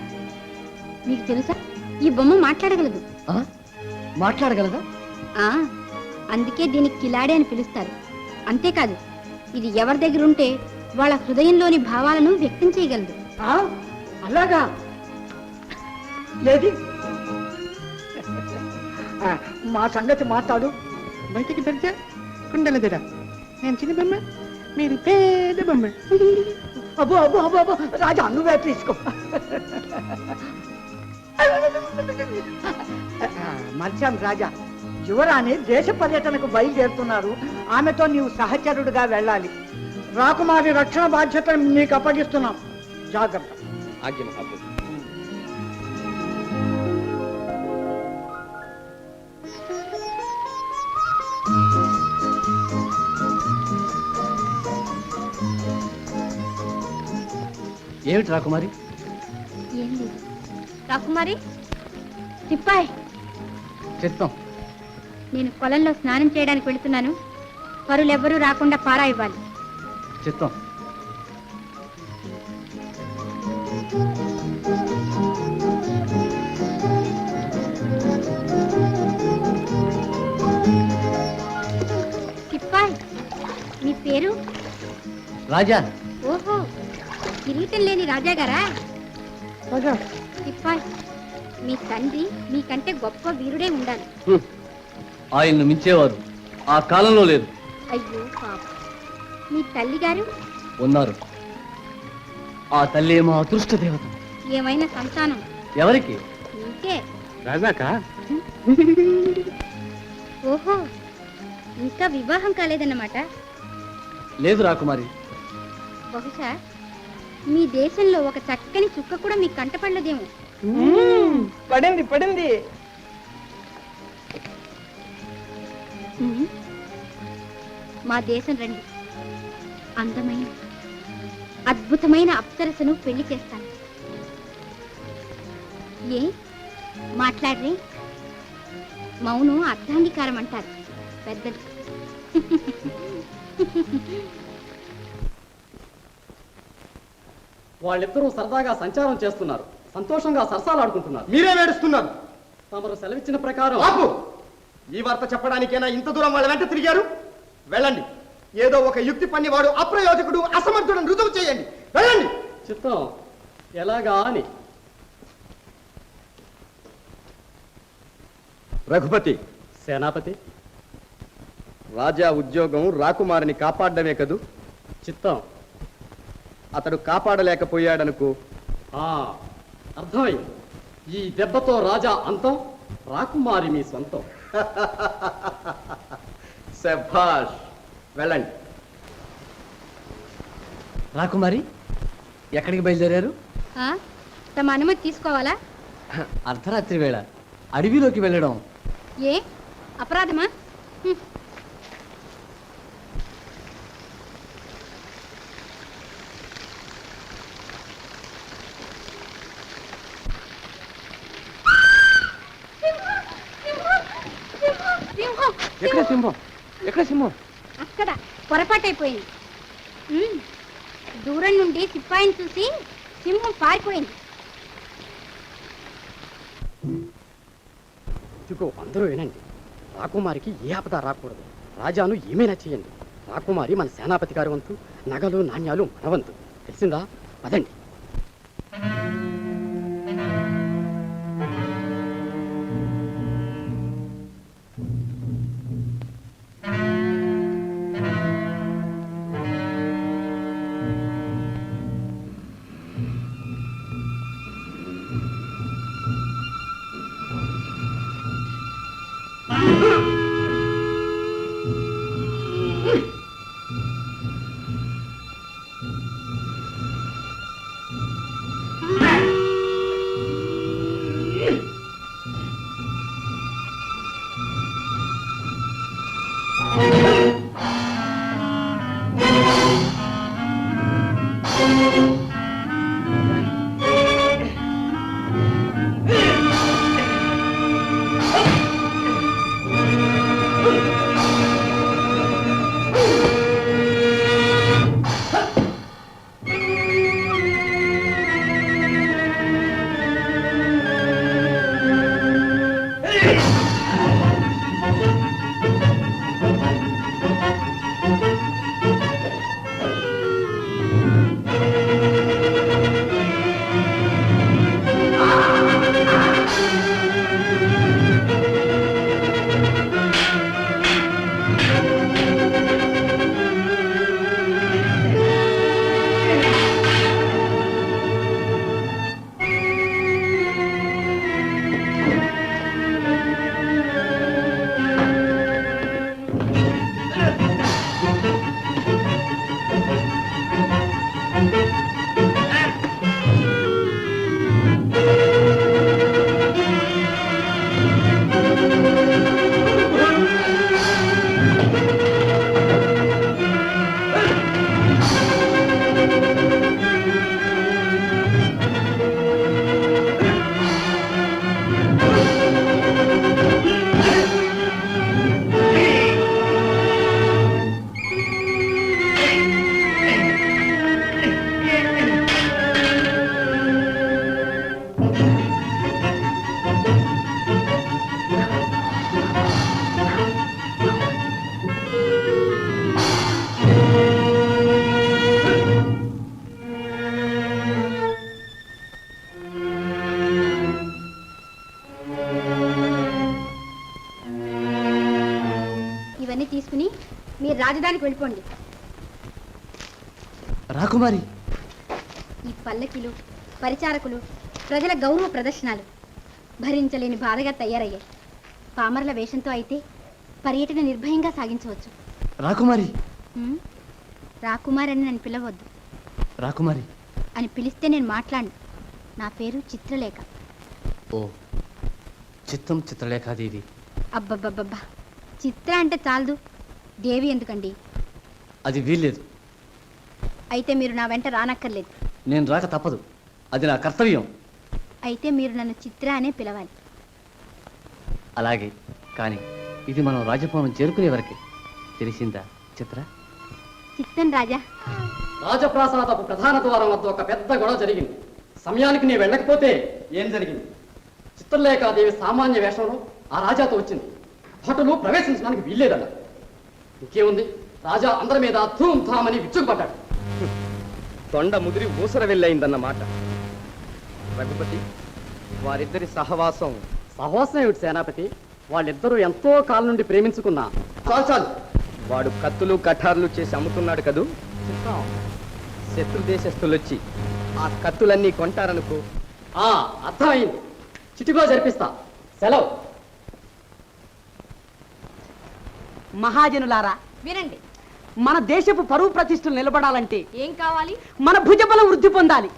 మీకు తెలుసా, ఈ బొమ్మ మాట్లాడగలదు. మాట్లాడగలదా? అందుకే దీనికి కిలాడి అని పిలుస్తారు. అంతేకాదు, ఇది ఎవరి దగ్గర ఉంటే వాళ్ళ హృదయంలోని భావాలను వ్యక్తం చేయగలదు. అలాగా? లేదు, మా సంగతి మాట్లాడు. బయటికి తెరిచా కుండల దిర. నేను చిన్న బొమ్మ, మీరు పేద బొమ్మ. అబ్బో అబ్బో అబ్బో అబ్బో, రాజా నువ్వే తీసుకో. మర్చాం రాజా, యువరాణి దేశ పర్యటనకు బయలుదేరుతున్నారు. ఆమెతో నీవు సహచరుడుగా వెళ్ళాలి. రాకుమారి రక్షణ బాధ్యతను నీకు అప్పగిస్తున్నాం. జాగ్రత్త. ఆజ్ఞ మహాప్రభు. ఏమిటి రాకుమారి? ఏం లేదు. రాకుమారి, తిప్పాయ్. చిత్తం. నేను పొలంలో స్నానం చేయడానికి వెళుతున్నాను. పరులెవ్వరూ రాకుండా పారా ఇవ్వాలి. చిత్తం. తిప్పాయ్, మీ పేరు? రాజా. ఓహో, కిరీటం లేని రాజాగారా? తిప్పాయ్, మీ తండ్రి మీకంటే గొప్ప వీరుడే ఉండాలి. ఆయన్ను మించేవారు ఆ కాలంలో లేదు. అయ్యో పాప. మీ తల్లి గారు ఉన్నారు. ఆ తల్లి ఏమో అదృష్ట దేవత. ఏమైనా సంతానం? ఎవరికి? ఇంకే. రాజాకా? ఓహో, ఇంకా వివాహం కాలేదన్నమాట. లేదు రాకుమారి. బహుశా మీ దేశంలో ఒక చక్కని చుక్క కూడా మీకు కంటపడలేదేమో. పడింది పడింది. మా దేశం రండి. అందమైన అద్భుతమైన అప్సరసను పెళ్లి చేస్తాను. ఏ మాట్లాడరే? మౌనం అర్ధాంగీకారం అంటారు పెద్దలు. వాళ్ళిద్దరూ సరదాగా సంచారం చేస్తున్నారు. సంతోషంగా సరసాలాడుకుంటున్నారు. మీరే వేడుస్తున్నారు. తమరు సెలవిచ్చిన ప్రకారం. ఆపు! ఈ వార్త చెప్పడానికైనా ఇంత దూరం వాళ్ళ వెంట తిరిగారు? వెళ్ళండి. ఏదో ఒక యుక్తి పన్ని వాడు అప్రయోజకుడు, అసమర్థుడు రుజువు చేయండి. వెళ్ళండి. చిత్తం. ఎలాగా అని. రఘుపతి. సేనాపతి. రాజా ఉద్యోగం రాకుమారిని కాపాడమే కదూ? చిత్తం. అతడు కాపాడలేకపోయాడనుకో. అర్థమైంది. ఈ దెబ్బతో రాజా అంతం, రాకుమారి మీ సొంతం. శభాష్. వెళ్ళండి. రాకుమారి, ఎక్కడికి బయలుదేరారు? తమ అనుమతి తీసుకోవాలా? అర్ధరాత్రి వేళ అడవిలోకి వెళ్ళడం ఏ అపరాధమా? ఎక్కడ సింహం? ఎక్కడ సింహం? అక్కడ పొరపాటైపోయింది. దూరం నుండి సిపాయిని చూసి సింహం పారిపోయింది. ఇదిగో అందరూ వినండి. రాకుమారికి ఏ ఆపద రాకూడదు. రాజాను ఏమైనా చేయండి. రాకుమారి మన సేనాపతి గారి వంతు, నగలు నాణ్యాలు మన వంతు. తెలిసిందా? పదండి. ఇవన్నీ తీసుకుని మీరు రాజధానికి వెళ్ళిపోండి. రాకుమారి, ఈ పల్లకిలు, పరిచారకులు, ప్రజల గౌరవ ప్రదర్శనలు భరించలేని బాధగా తయారయ్యాయి. పామర్ల వేషంతో అయితే పర్యటన నిర్భయంగా సాగించవచ్చు. రాకుమారి, ఉమ్, రాకుమారి అని నన్ను పిలవద్దు. రాకుమారి అని పిలిస్తే నేను మాట్లాడను. నా పేరు చిత్రలేఖ. ఓ, చిత్తం చిత్రలేఖాదేవి. అబ్బబ్బబ్బబ్బా, చిత్ర అంటే చాలదు, దేవి ఎందుకండి? అది వీల్లేదు. అయితే మీరు నా వెంట రానక్కర్లేదు. నేను రాక తప్పదు, అది నా కర్తవ్యం. అయితే మీరు నన్ను చిత్ర అనే పిలవాలి. అలాగే, కానీ ఇది మనం రాజభవనం చేరుకునే వరకే. తెలిసిందా చిత్ర? చిత్తం రాజా. రాజప్రాసాదపు ప్రధాన ద్వారం వద్ద ఒక పెద్ద గొడవ జరిగింది. సమయానికి నేను వెళ్ళకపోతే ఏం జరిగింది? చిత్రలేఖాదేవి సామాన్య వేషంలో ఆ రాజాతో వచ్చింది. భటులు ప్రవేశించడానికి వీల్లేదన్న. ఇంకేముంది, రాజా అందరి మీద ధూమ్ ధామ్ అని విచ్చుకుపడ్డాడు. తొండ ముదిరి ఊసర వెళ్ళయిందన్నమాట. రఘుపతి, వారిద్దరి సహవాసం. సహవాసం ఏమిటి సేనాపతి? వాళ్ళిద్దరూ ఎంతో కాలం నుండి ప్రేమించుకున్నా. చాలు చాలు, వాడు కత్తులు కఠార్లు చేసి అమ్ముతున్నాడు కదూ. శత్రు దేశస్తులు వచ్చి ఆ కత్తులన్నీ కొంటారనుకో. అర్థమైంది. చిటికలో జరిపిస్తా. సెలవు. మహాజనులారా వినండి. మన దేశపు పరువు ప్రతిష్టలు నిలబడాలంటే ఏం కావాలి? మన భుజబలం వృద్ధి పొందాలి.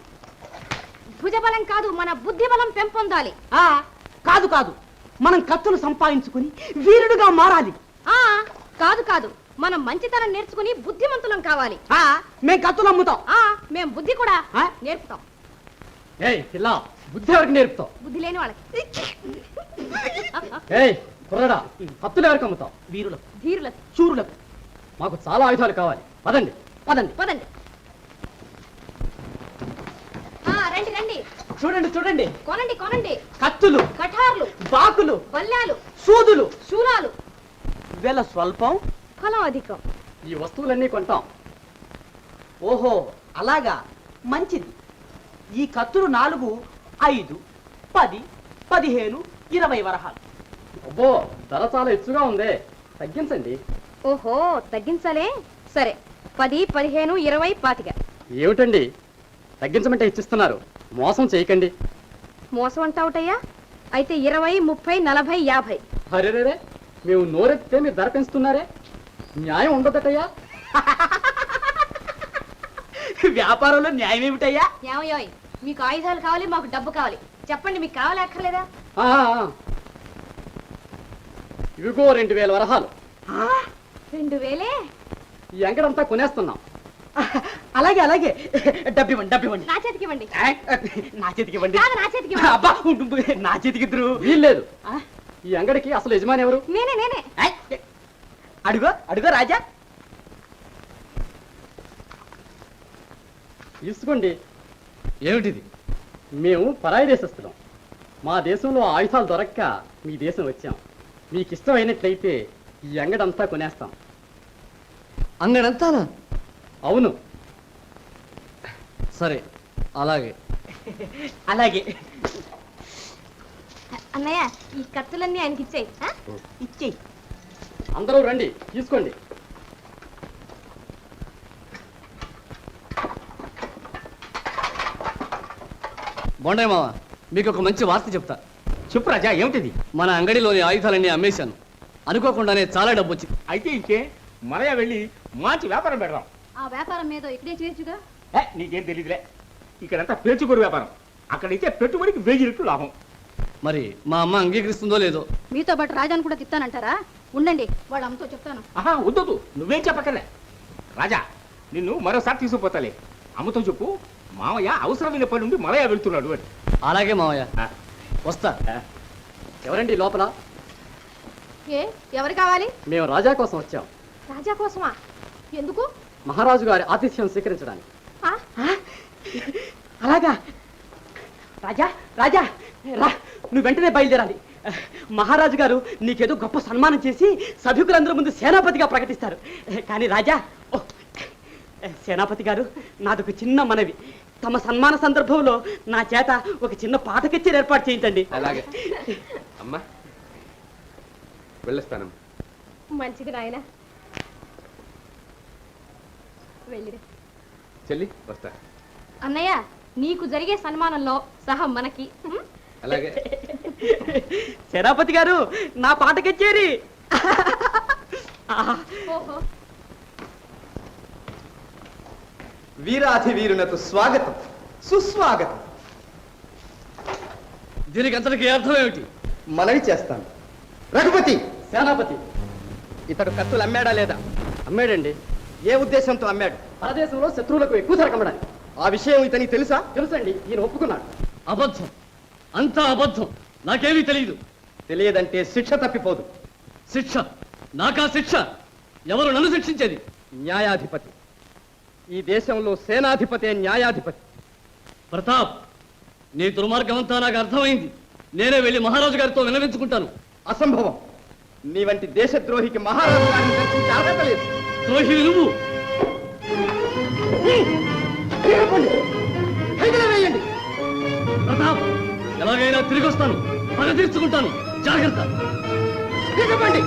భుజబలం కాదు, మన బుద్ధి బలం పెంపొందాలి. కాదు కాదు, మనం కత్తులు సంపాదించుకుని వీరుడుగా మారాలి. కాదు కాదు, మనం మంచితనం నేర్చుకుని బుద్ధిమంతులం కావాలి. మేం కత్తులు అమ్ముతాం. మేం బుద్ధి కూడా నేర్పుతాం. ఏయ్ పిల్ల, బుద్ధి ఎవరికి నేర్పుతావు? బుద్ధి లేని వాళ్ళకి. ఏయ్ కుర్రడా, కత్తులు ఎవరికి అమ్ముతావు? వీరులకు, ధీరులకు, శూరులకు. మాకు చాలా ఆయుధాలు కావాలి. పదండి పదండి పదండి. రండి రండి, చూడండి చూడండి, కొనండి కొనండి. కత్తులు, కఠార్లు, బాకులు, బల్లాలు, సూదులు, శూలాలు. వెల స్వల్పం, ఫలం అధికం. ఈ వస్తువులన్నీ కొంటాం. ఓహో అలాగా, మంచిది. ఈ కత్తులు 4, 5, 10, 15, 20 వరహాలు. అబ్బో, ధర చాలా ఎత్తుగా ఉందే, తగ్గించండి. ఓహో, తగ్గించాలే. సరే, 10, 15, 20, 25. ఏమిటండి తగ్గించమంటే ఇచ్చిస్తున్నారు? మోసం చేయకండి. మోసం అంటావుటయ్యా? అయితే 20, 30, 40, 50. అరేరే, మేము నోరెత్తితే మీరు ధర పెంచుతున్నారే, న్యాయం ఉండదటయ్యా. వ్యాపారంలో న్యాయం ఏమిటయ్యా? ఏమయ్యోయ్, మీకు ఆయుధాలు కావాలి, మాకు డబ్బు కావాలి. చెప్పండి, మీకు కావాలి అక్కర్లేదా? ఇవిగో 2000 వరహాలు. 2000? ఈ అంగడంతా కొనేస్తున్నాం. అలాగే అలాగే, డబ్బివ్వండి డబ్బివ్వండి. నా చేతికి ఇవ్వండి. నా చేతికి ఇవ్వండి. కాదు, నా చేతికి ఇవ్వండి. అబ్బా, నా చేతికి ఇద్దరు వీల్లేదు. ఈ అంగడికి అసలు యజమాని ఎవరు? నేనే. అడుగో అడుగో రాజా. తీసుకోండి. ఏమిటిది? మేము పరాయి దేశస్తున్నాం. మా దేశంలో ఆయుధాలు దొరక్క మీ దేశం వచ్చాం. మీకు ఇష్టమైనట్లయితే ఈ అంగడంతా కొనేస్తాం. అంగడంతానా? అవును. సరే, అలాగే అలాగే. అన్నయ్య, ఈ కత్తులన్నీ ఆయనకి ఇచ్చేయి. ఇచ్చేయి. అందరూ రండి, తీసుకోండి. బొండాయి మామ, మీకు ఒక మంచి వార్త చెప్తా. చెప్పు రాజా, ఏమిటిది? మన అంగడిలోని ఆయుధాలన్నీ అమ్మేశాను. అనుకోకుండానే చాలా డబ్బు వచ్చింది. అయితే ఇంకే మనయా వెళ్ళి మంచి వ్యాపారం పెడదాం. ఆ వ్యాపారం మీద ఇక్కడే చేయొచ్చుగా. నీకేం తెలియదులే, ఇక్కడంతా పేర్చుకోరు వ్యాపారం. అక్కడైతే పెట్టుబడికి 1000 రెట్లు లాభం. మరి మా అమ్మ అంగీకరిస్తుందో లేదో. మీతో పాటు రాజాను కూడా తిత్తానంటారా? ఉండండి, వాళ్ళ అమ్మతో చెప్తాను. వద్దు, నువ్వేం చెప్పకలే. రాజా, నిన్ను మరోసారి తీసుకుపోతాలే. అమ్మతో చెప్పు, మామయ్య అవసరమైన పని నుండి మలయా వెళ్తున్నాడు అని. అలాగే మామయ్య, వస్తా. ఎవరండి లోపల? ఎవరు కావాలి? మేము రాజా కోసం వచ్చాం. రాజా కోసమా? ఎందుకు? మహారాజు గారి ఆతిథ్యం స్వీకరించడానికి. అలాగా? రాజా రాజా రా, నువ్వు వెంటనే బయలుదేరాలి. మహారాజు గారు నీకేదో గొప్ప సన్మానం చేసి సభికులందరి ముందు సేనాపతిగా ప్రకటిస్తారు. కానీ రాజా, సేనాపతి గారు, నాదొక చిన్న మనవి. తమ సన్మాన సందర్భంలో నా చేత ఒక చిన్న పాట కచేరీ ఏర్పాటు చేయించండి. అలాగే అమ్మా, వెళ్ళొస్తాను. మంచిది నాయన. వెళ్ళిరా. చెల్లి వస్తా. అన్నయ్య, నీకు జరిగే సన్మానంలో సహా మనకి. అలాగే. సేనాపతి గారు, నా పాట కచేరి. ఓహో, వీరాధి వీరునకు స్వాగతం, సుస్వాగతం. దీనికి అంతటికి అర్థం ఏమిటి? మనవి చేస్తాను. రఘుపతి, సేనాపతి, ఇతడు కత్తులు అమ్మాడా లేదా? అమ్మాడండి. ఏ ఉద్దేశంతో అమ్మాడు? పరదేశంలో శత్రువులకు ఎక్కువ ధర కమ్మడాలి. ఆ విషయం ఇతనికి తెలుసా? తెలుసండి, ఈయన ఒప్పుకున్నాడు. అబద్ధం, అంతా అబద్ధం. నాకేమీ తెలియదు. తెలియదంటే శిక్ష తప్పిపోదు. శిక్ష? నాకా శిక్ష? ఎవరు నన్ను శిక్షించేది? న్యాయాధిపతి. ఈ దేశంలో సేనాధిపతే న్యాయాధిపతి. ప్రతాప్, నీ దుర్మార్గమంతా నాకు అర్థమైంది. నేనే వెళ్ళి మహారాజు గారితో విన్నవించుకుంటాను. అసంభవం. నీ వంటి దేశద్రోహికి మహారాజు గారిని దర్శించే అర్హత లేదు. ద్రోహివి నువ్వు. వేయండి. ప్రతాప్, ఎలాగైనా తిరిగి వస్తాను. పగ తీర్చుకుంటాను. జాగ్రత్త. చెప్పండి.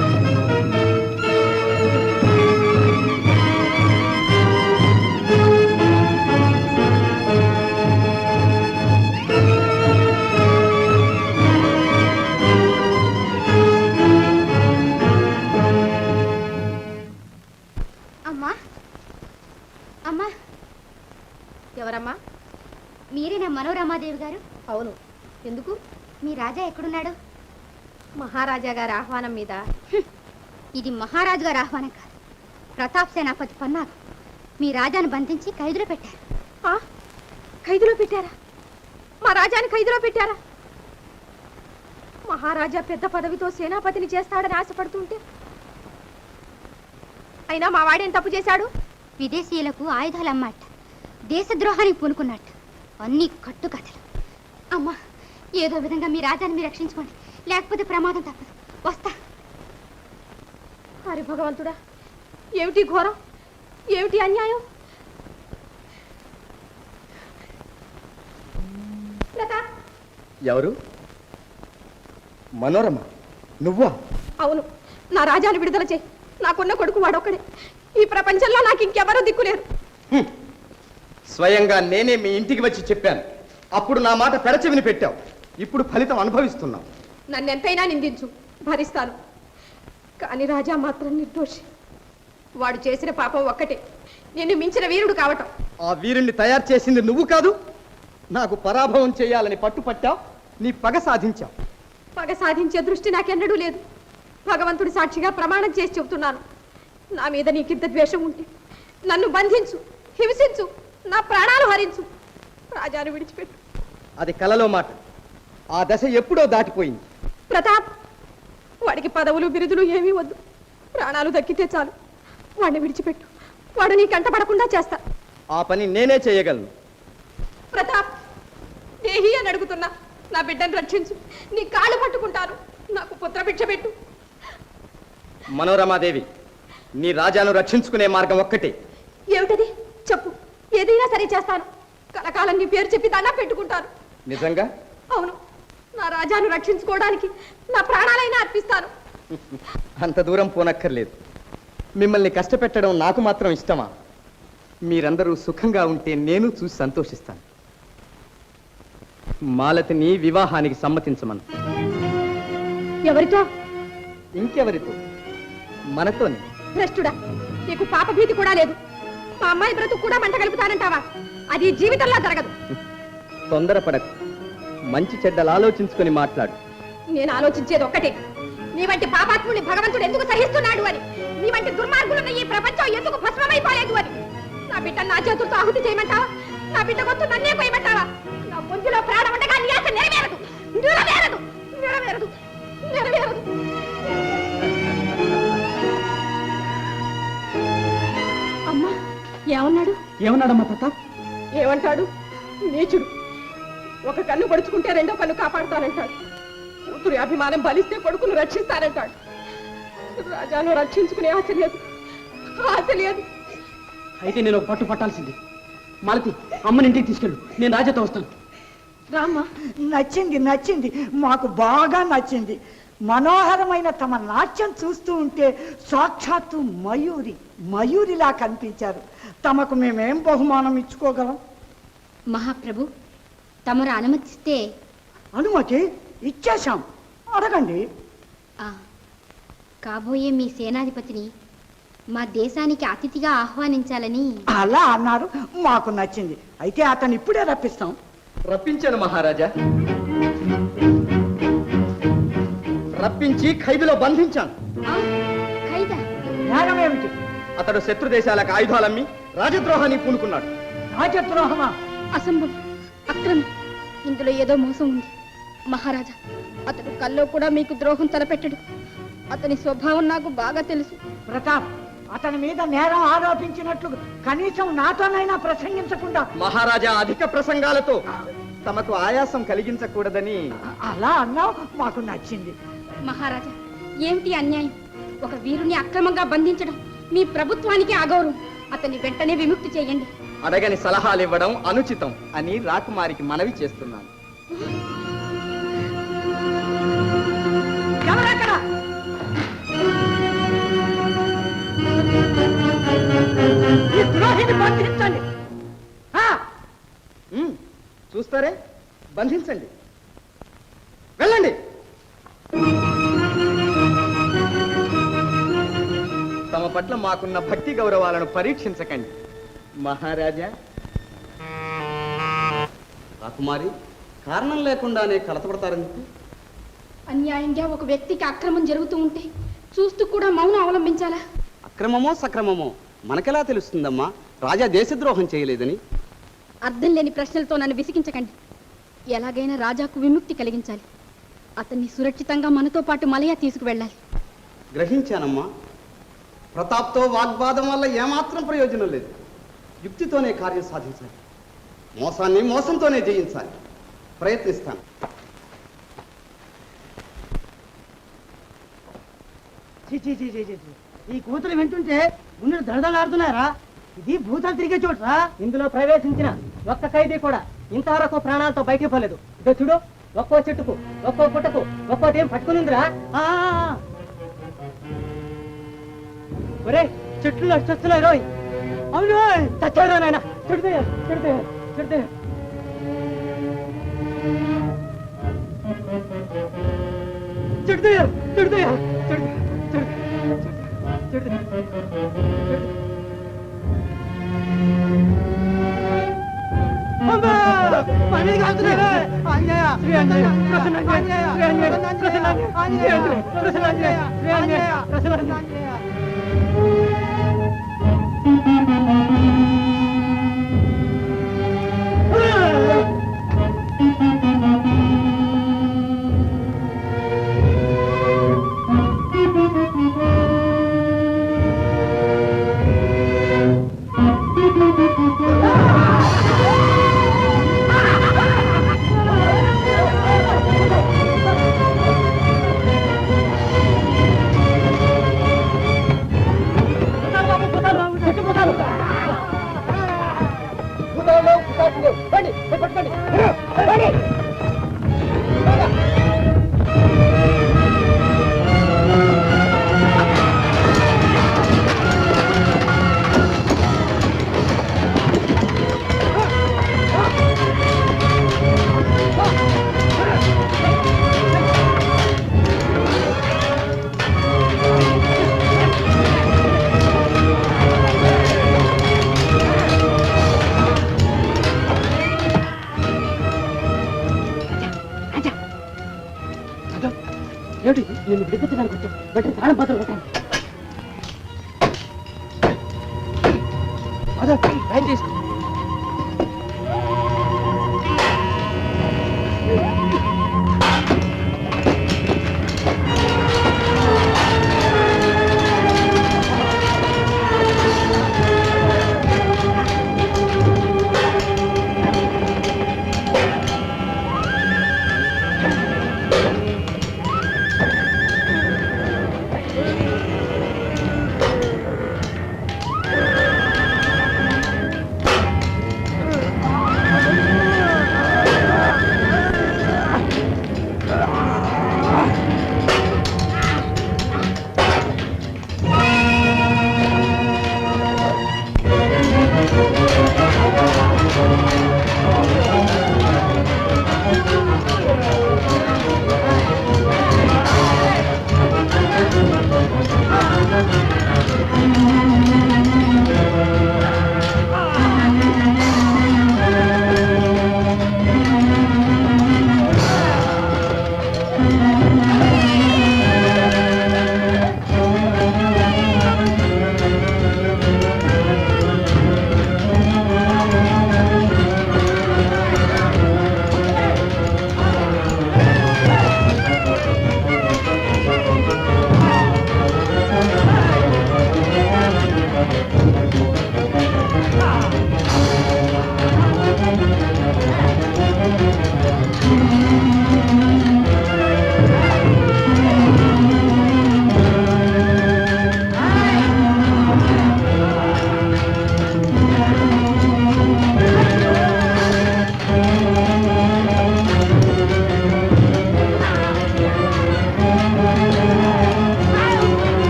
అమ్మా, అమ్మా, ఎవరమ్మా? మీరేనా మనోరమాదేవి గారు? అవును. ఎందుకు? మీ రాజా ఎక్కడున్నాడు? మహారాజా గారి ఆహ్వానం మీద. ఇది మహారాజు గారి ఆహ్వానం కాదు, ప్రతాప్ సేనాపతి పన్నాగం. మీ రాజాను బంధించి ఖైదులో పెట్టారు. ఆ? ఖైదులో పెట్టారా? మా రాజాని ఖైదులో పెట్టారా? మహారాజా పెద్ద పదవితో సేనాపతిని చేస్తాడని ఆశపడుతుంటే, అయినా మా వాడేం తప్పు చేశాడు? విదేశీయులకు ఆయుధాలు అమ్మట, దేశద్రోహానికి పూనుకున్నట్టు అన్ని కట్టుకథలు. అమ్మా, ఏదో విధంగా మీ రాజాని మీరు రక్షించుకోండి, లేకపోతే ప్రమాదం తప్పదు. వస్తా. హరి భగవంతుడా, ఏమిటి ఘోరం? ఏమిటి అన్యాయం? ప్రతాప్. ఎవరు? మనోరమ, నువ్వా? అవును. నా రాజాను విడుదల చేయి. నాకున్న కొడుకు వాడొక్కడే. ఈ ప్రపంచంలో నాకు ఇంకెవరూ దిక్కులేరు. స్వయంగా నేనే మీ ఇంటికి వచ్చి చెప్పాను. అప్పుడు నా మాట పెడచెవిని పెట్టావు. ఇప్పుడు ఫలితం అనుభవిస్తున్నావు. నన్నెంతైనా నిందించు, భరిస్తాను. కానీ రాజా మాత్రం నిర్దోషి. వాడు చేసిన పాపం ఒక్కటే, నిన్ను మించిన వీరుడు కావటం. ఆ వీరుణ్ణి తయారు చేసింది నువ్వు కాదు. నాకు పరాభవం చేయాలని పట్టుపట్టావు. నీ పగ సాధించావు. పగ సాధించే దృష్టి నాకెన్నడూ లేదు. భగవంతుడి సాక్షిగా ప్రమాణం చేసి చెబుతున్నాను. నా మీద నీకింత ద్వేషం ఉంటే నన్ను బంధించు, హింసించు, నా ప్రాణాలు హరించు. రాజాను విడిచిపెట్టు. అది కలలో మాట. ఆ దశ ఎప్పుడో దాటిపోయింది. ప్రతాప్, వాడికి పదవులు బిరుదులు ఏమీ వద్దు. ప్రాణాలు దక్కితే చాలు. వాడిని విడిచిపెట్టు. వాడు నీ కంట పడకుండా చేస్తా. ఆ పని నేనే చేయగలను. ప్రతాప్, దేహి అని అడుగుతున్నా. నా బిడ్డను రక్షించు. నీ కాళ్ళు పట్టుకుంటాను. నాకు పుత్రభిక్ష పెట్టు. మనోరమాదేవి, నీ రాజాను రక్షించుకునే మార్గం ఒక్కటే. ఏమిటది? చెప్పు. ఏదైనా సరే చేస్తాను. కలకాలం నీ పేరు చెప్పి దండం పెట్టుకుంటాను. నిజంగా? అవును. నా రాజాను రక్షించుకోవడానికి నా ప్రాణాలైనా అర్పిస్తాను. అంత దూరం పోనక్కర్లేదు. మిమ్మల్ని కష్టపెట్టడం నాకు మాత్రం ఇష్టమా? మీరందరూ సుఖంగా ఉంటే నేను చూసి సంతోషిస్తాను. మాలతిని వివాహానికి సమ్మతించమను. ఎవరితో? ఇంకెవరితో? మనతోనే. భ్రష్టుడా, నీకు పాప భీతి కూడా లేదు. మా అమ్మాయి బ్రతుకు కూడా మంట కలుపుతానంటావా? అది జీవితంలో జరగదు. తొందరపడకు. మంచి చెడ్డలు ఆలోచించుకొని మాట్లాడు. నేను ఆలోచించేది ఒక్కటే, నీ వంటి పాపాత్ముని భగవంతుడు ఎందుకు సహిస్తున్నాడు అని, నీ వంటి దుర్మార్గులున్న ఈ ప్రపంచం ఎందుకు భస్మమైపోలేదు అని. నా బిడ్డ నా చేతులతో ఆహుతి చేయమంటావా? నా బిడ్డ గొంతు నన్నే పోయమంటావా? నా పొంజులో ప్రాణం ఉండగా నీ ఆశ నెరవేరదు, నెరవేరదు, నెరవేరదు, నెరవేరదు. అమ్మా, ఏమన్నాడు? ఏమన్నాడమ్మా ప్రతాప్? ఏమంటాడు? నీచుడు. ఒక కన్ను పడుచుకుంటే రెండో కన్ను కాపాడుతానంటాడు. కూతురి అభిమానం బలిస్తే కొడుకును రక్షిస్తానంటాడు. రాజాను రక్షించుకునే ఆశ లేదు, ఆశ లేదు. అయితే నేను ఒక పట్టు పట్టాల్సింది. మాలతి, అమ్మని ఇంటికి తీసుకెళ్ళు. నేను రాజాతో వస్తాను. రామ్మా. నచ్చింది, నచ్చింది, మాకు బాగా నచ్చింది. మనోహరమైన తమ నాట్యం చూస్తూ ఉంటే సాక్షాత్తు మయూరిలా కనిపించారు. తమకు మేమేం బహుమానం ఇచ్చుకోగలం? మహాప్రభు, తమరు అనుమతిస్తే. అనుమతి ఇచ్చేశాం, అడగండి. కాబోయే మీ సేనాధిపతిని మా దేశానికి అతిథిగా ఆహ్వానించాలని. అలా అన్నారు, మాకు నచ్చింది. అయితే అతను ఇప్పుడే రప్పిస్తాం. రప్పించాను మహారాజా. రప్పించి ఖైదులో బంధించాను. ఖైదా? నేరం ఏమిటి? అతడు శత్రు దేశాలకు ఆయుధాలమ్మి రాజద్రోహాన్ని పూనుకున్నాడు. రాజద్రోహమా? అసంభవం, అక్రమం. ఇందులో ఏదో మోసం ఉంది మహారాజా. అతడు కల్లో కూడా మీకు ద్రోహం తలపెట్టడు. అతని స్వభావం నాకు బాగా తెలుసు. ప్రతాప్, అతని మీద నేరం ఆరోపించినట్లు కనీసం నాతోనైనా ప్రసంగించకుండా. మహారాజా అధిక ప్రసంగాలతో తమకు ఆయాసం కలిగించకూడదని. అలా అన్నావు, మాకు నచ్చింది. మహారాజా, ఏమిటి అన్యాయం? ఒక వీరుని అక్రమంగా బంధించడం మీ ప్రభుత్వానికి అగౌరవం. అతన్ని వెంటనే విముక్తి చేయండి. అడగని సలహాలు ఇవ్వడం అనుచితం అని రాకుమారికి మనవి చేస్తున్నాను. ఎవరక్కడ? ఈ ద్రోహిని బంధించండి. చూస్తారే, బంధించండి. వెళ్ళండి. తమ పట్ల మాకున్న భక్తి గౌరవాలను పరీక్షించకండి మహారాజా. రాకుమారి, కారణం లేకుండానే కలతపడతారెందుకు? అన్యాయంగా ఒక వ్యక్తికి అక్రమం జరుగుతూ ఉంటే చూస్తూ కూడా మౌనం అవలంబించాలా? అక్రమమో సక్రమమో మనకెలా తెలుస్తుందమ్మా? రాజా దేశద్రోహం చేయలేదని. అర్థం లేని ప్రశ్నలతో నన్ను విసిగించకండి. ఎలాగైనా రాజాకు విముక్తి కలిగించాలి. అతన్ని సురక్షితంగా మనతో పాటు మలయా తీసుకువెళ్ళాలి. గ్రహించానమ్మా. ప్రతాప్తో వాగ్వాదం వల్ల ఏమాత్రం ప్రయోజనం లేదు. యుక్తితోనే కార్యం సాధించాలి. మోసాన్ని మోసంతోనే జయించాలి. ప్రయత్నిస్తాను. ఈ కూతురు వింటుంటే ముందు దడదలాడుతున్నారా? ఇది భూతాలు తిరిగే చోట్రా. ఇందులో ప్రవేశించిన ఒక్క ఖైదీ కూడా ఇంతవరకు ప్రాణాలతో బయటికి పోలేదు. ఇదో చూడు, ఒక్కో చెట్టుకు ఒక్కో పుట్టకు ఒక్కోటి ఏం పట్టుకునిందిరా. ఒరే, చెట్లు అష్టొస్తున్నాయి రోయ్. అవును, చచ్చాడు నాయన. చెడితే చెడితే చెడితే చెడితే చెడితే ఏమిటి? నేను విడిపించడానికి వచ్చాను. వెంటనే తాళం బదులు పెట్టాను. దయచేసి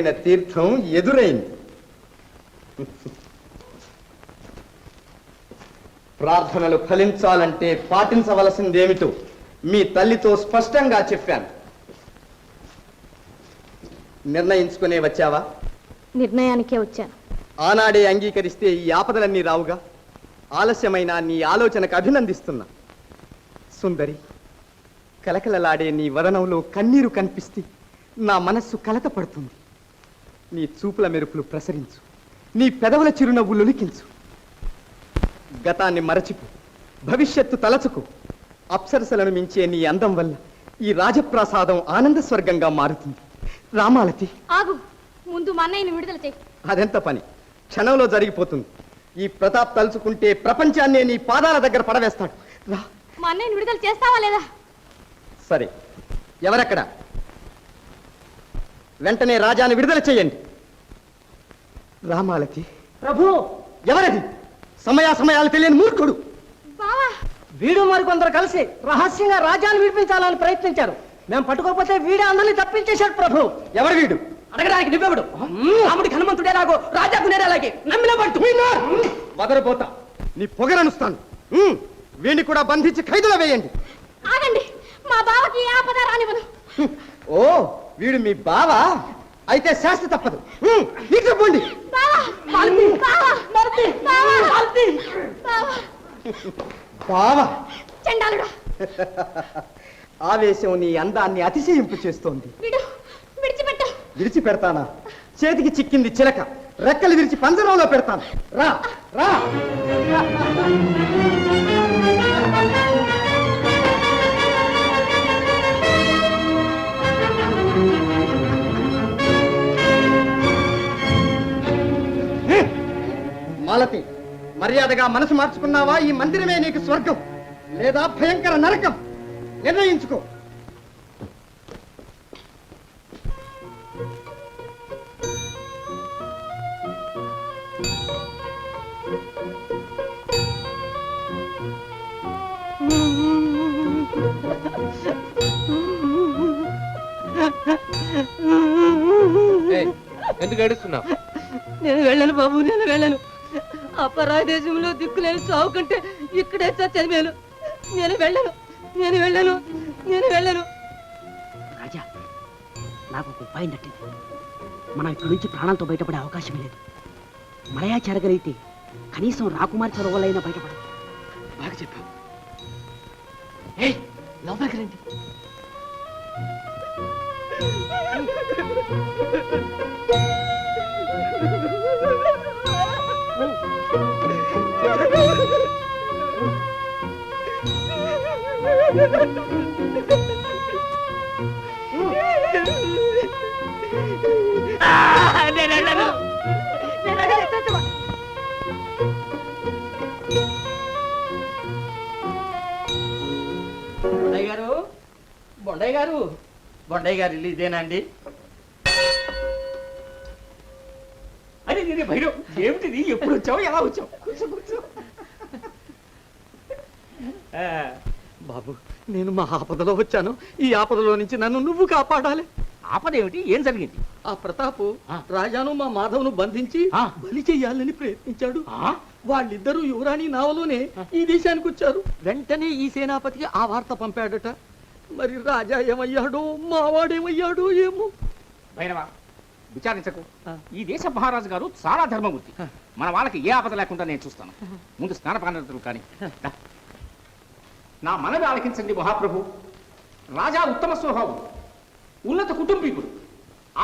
కోరిన తీర్థం ఎదురైంది. ప్రార్థనలు ఫలించాలంటే పాటించవలసిందేమిటో మీ తల్లితో స్పష్టంగా చెప్పాను. నిర్ణయించుకునే వచ్చావా? నిర్ణయానికే వచ్చాను. ఆనాడే అంగీకరిస్తే ఈ ఆపదలన్నీ రావుగా. ఆలస్యమైన నీ ఆలోచనకు అభినందిస్తున్నా. సుందరి, కలకలలాడే నీ వదనంలో కన్నీరు కనిపిస్తే నా మనస్సు కలత పడుతుంది. నీ చూపుల మెరుపులు ప్రసరించు, నీ పెదవుల చిరునవ్వులు లిఖించు. గతాన్ని మరచిపో, భవిష్యత్తు తలచుకు. అప్సరసలను మించే నీ అందం వల్ల ఈ రాజప్రాసాదం ఆనంద స్వర్గంగా మారుతుంది. రామాలతి, ఆగు. ముందు మా అన్నయ్యని విడుదల చేయి. అదెంత పని, క్షణంలో జరిగిపోతుంది. ఈ ప్రతాప్ తలుచుకుంటే ప్రపంచాన్నే నీ పాదాల దగ్గర పడవేస్తాడు. రా. మా అన్నయ్యని విడుదల చేస్తావా లేదా? సరే, ఎవరెక్కడ? వెంటనే రాజాని విడుదల చేయండి. రామాలతి. ప్రభు, ఎవరది? సమయాలు తెలియని మూర్ఖుడు. బావా, వీడు మరికొందరు కలిసి రహస్యంగా రాజ్యాన్ని విడిపించాలని ప్రయత్నించారు. మేము పట్టుకోకపోతే వీడే అందరినీ తప్పించేశాడు ప్రభు. ఎవరు వీడు? అడగడానికి నువ్వెవడు? రాముడి హనుమంతుడేలాగో రాజాకు నేరేలాగే నమ్మిన పట్టు. వదలబోతా, నీ పొగరనుస్తాను. వీడిని కూడా బంధించి ఖైదులో వేయండి. ఆగండి. మా బావకి ఏ ఆపద రానివ్వను. ఓ, వీడు మీ బావా? అయితే శాస్తి తప్పదు. ఇక్కడ పోండి. బావా, బావా, బావా. బావా, చండాలుడా. ఆవేశం నీ అందాన్ని అతిశయింపు చేస్తోంది. విడిచిపెట్టు. విడిచిపెడతానా? చేతికి చిక్కింది చిలక, రెక్కలు విరిచి పంజరంలో పెడతాను. రా రా. మాలతి, మర్యాదగా మనసు మార్చుకున్నావా? ఈ మందిరమే నీకు స్వర్గం లేదా భయంకర నరకం? నిర్ణయించుకో. ఎందుకు ఏడుస్తున్నావు? నేను వెళ్ళను బాబు, నేను వెళ్ళను. అపరాయ దేశంలో దిక్కులేని చావు కంటే ఇక్కడే చదివాను. నేను వెళ్ళను, నేను వెళ్ళను, నేను వెళ్ళను. రాజా, నాకు ఒక ఉపాయం తట్టింది. మనం ఇక్కడి నుంచి ప్రాణాలతో బయటపడే అవకాశం లేదు. మలయా చెరగలిగితే కనీసం రాకుమారి చొరవలైనా బయటపడదు. బాగా చెప్పావు. ఏయ్, లోపలికి రండి. బొండయ్య గారు ఇల్లు ఇదేనా అండి? అదే నేనే భైరవ్. ఏమిటిది? ఎప్పుడు వచ్చావు? ఎలా వచ్చావు? కూర్చో కూర్చో. బాబు, నేను మా ఆపదలో వచ్చాను. ఈ ఆపదలో నుంచి నన్ను నువ్వు కాపాడాలి. ఆపద ఏమిటి? ఏం జరిగింది? ఆ ప్రతాపు రాజాను మా మాధవ్ను బంధించి బలి చెయ్యాలని ప్రయత్నించాడు. వాళ్ళిద్దరూ యువరాణి నావలోనే ఈ దేశానికి వచ్చారు. వెంటనే ఈ సేనాపతికి ఆ వార్త పంపాడట. మరి రాజా ఏమయ్యాడో, మావాడేమయ్యాడో ఏమో. భైరవా, విచారించకు. ఈ దేశ మహారాజు గారు చాలా ధర్మమూర్తి. మన వాళ్ళకి ఏ ఆపద లేకుండా నేను చూస్తాను. ముందు స్నానపానతులు కానీ. నా మనవి ఆలకించండి మహాప్రభు. రాజా ఉత్తమ స్వభావం, ఉన్నత కుటుంబీకుడు.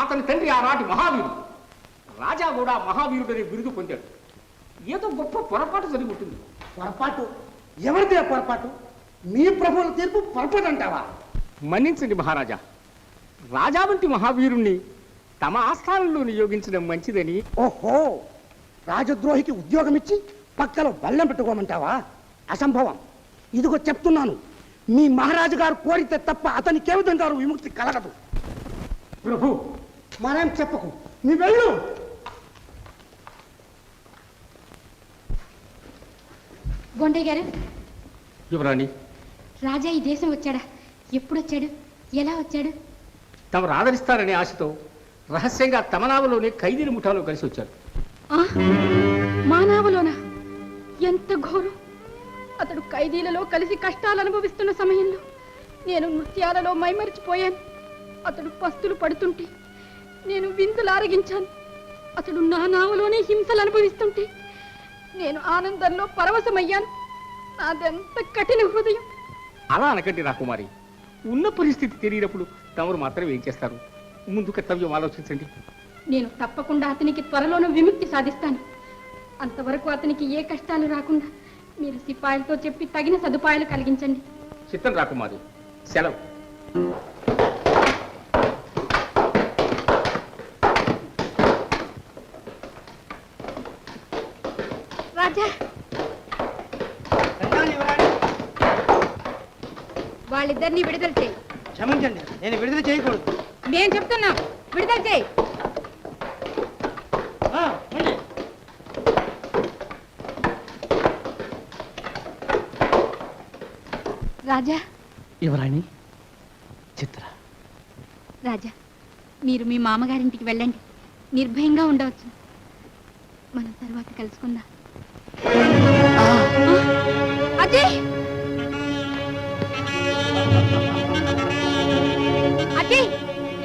అతని తండ్రి ఆనాటి మహావీరుడు. రాజా కూడా మహావీరుడనే బిరుదు పొందాడు. ఏదో గొప్ప పొరపాటు జరిగి ఉంటుంది. పొరపాటు? ఎవరిదే పొరపాటు? మీ ప్రభువుల తీర్పు పొరపాటు అంటావా? మన్నించండి మహారాజా. రాజా వంటి మహావీరుణ్ణి తమ ఆస్థానంలో నియోగించడం మంచిదని. ఓహో, రాజద్రోహికి ఉద్యోగం ఇచ్చి పక్కలో బల్లెం పెట్టుకోమంటావా? అసంభవం. ఇదిగో చెప్తున్నాను, మీ మహారాజు గారు కోరితే తప్ప అతనికి ఏ విధంగా విముక్తి కలగదు. ప్రభు, మరేం చెప్పకు, నీ వెళ్ళు. బొండయ్య గారు, యువరాణి, రాజా ఈ దేశం వచ్చాడా? ఎప్పుడు వచ్చాడు? ఎలా వచ్చాడు? తమరు ఆదరిస్తారనే ఆశతో రహస్యంగా తమ నావలోనే ఖైదీల ముఠాలో కలిసి వచ్చాడు. మా నావలోనా? ఎంత ఘోరం! అతడు ఖైదీలలో కలిసి కష్టాలు అనుభవిస్తున్న సమయంలో నేను నృత్యాలలో మైమరిచిపోయాను. అతడు పస్తులు పడుతుంటే నేను విందులు ఆరగించాను. అతడు నా నావలోనే హింసలు అనుభవిస్తుంటే నేను ఆనందంలో పరవశమయ్యాను. నాదెంత కఠిన హృదయం! అలా అనకండి రాకుమారి. ఉన్న పరిస్థితి తెలియనప్పుడు తమరు మాత్రం ఏం చేస్తారు? ముందు కర్తవ్యం ఆలోచించండి. నేను తప్పకుండా అతనికి త్వరలోనూ విముక్తి సాధిస్తాను. అంతవరకు అతనికి ఏ కష్టాలు రాకుండా మీరు సిపాయిలతో చెప్పి తగిన సదుపాయాలు కలిగించండి. చిత్తం రాకుమారి. సెలవు. రాజా, వాళ్ళిద్దరిని విడుదల చేయి. క్షమించండి, నేను విడుదల చేయకూడదు. నేను చెప్తున్నా, విడుదల చేయి. రాజా, యువరాణి చిత్ర, రాజా, మీరు మీ మామగారింటికి వెళ్ళండి. నిర్భయంగా ఉండవచ్చు. మనం తర్వాత కలుసుకుందాం. అజయ్, అజయ్,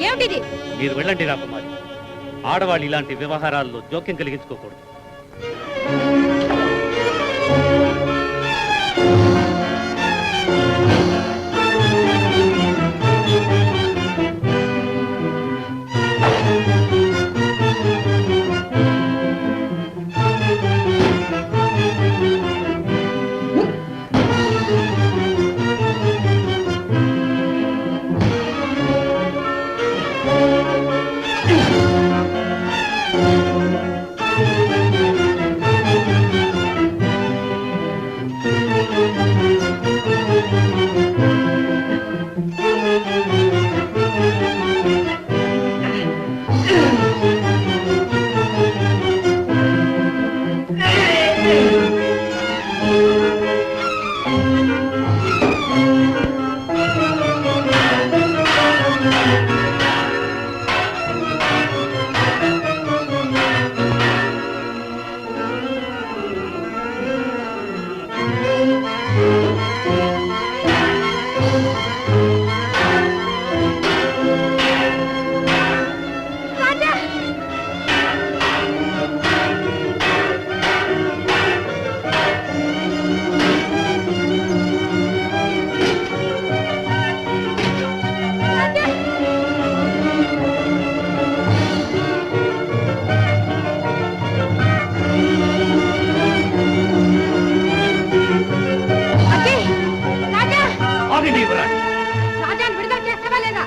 ఏమిటిది? మీరు వెళ్ళండి రాకుమారి. ఆడవాళ్ళు ఇలాంటి వ్యవహారాల్లో జోక్యం కలిగించుకోకూడదు.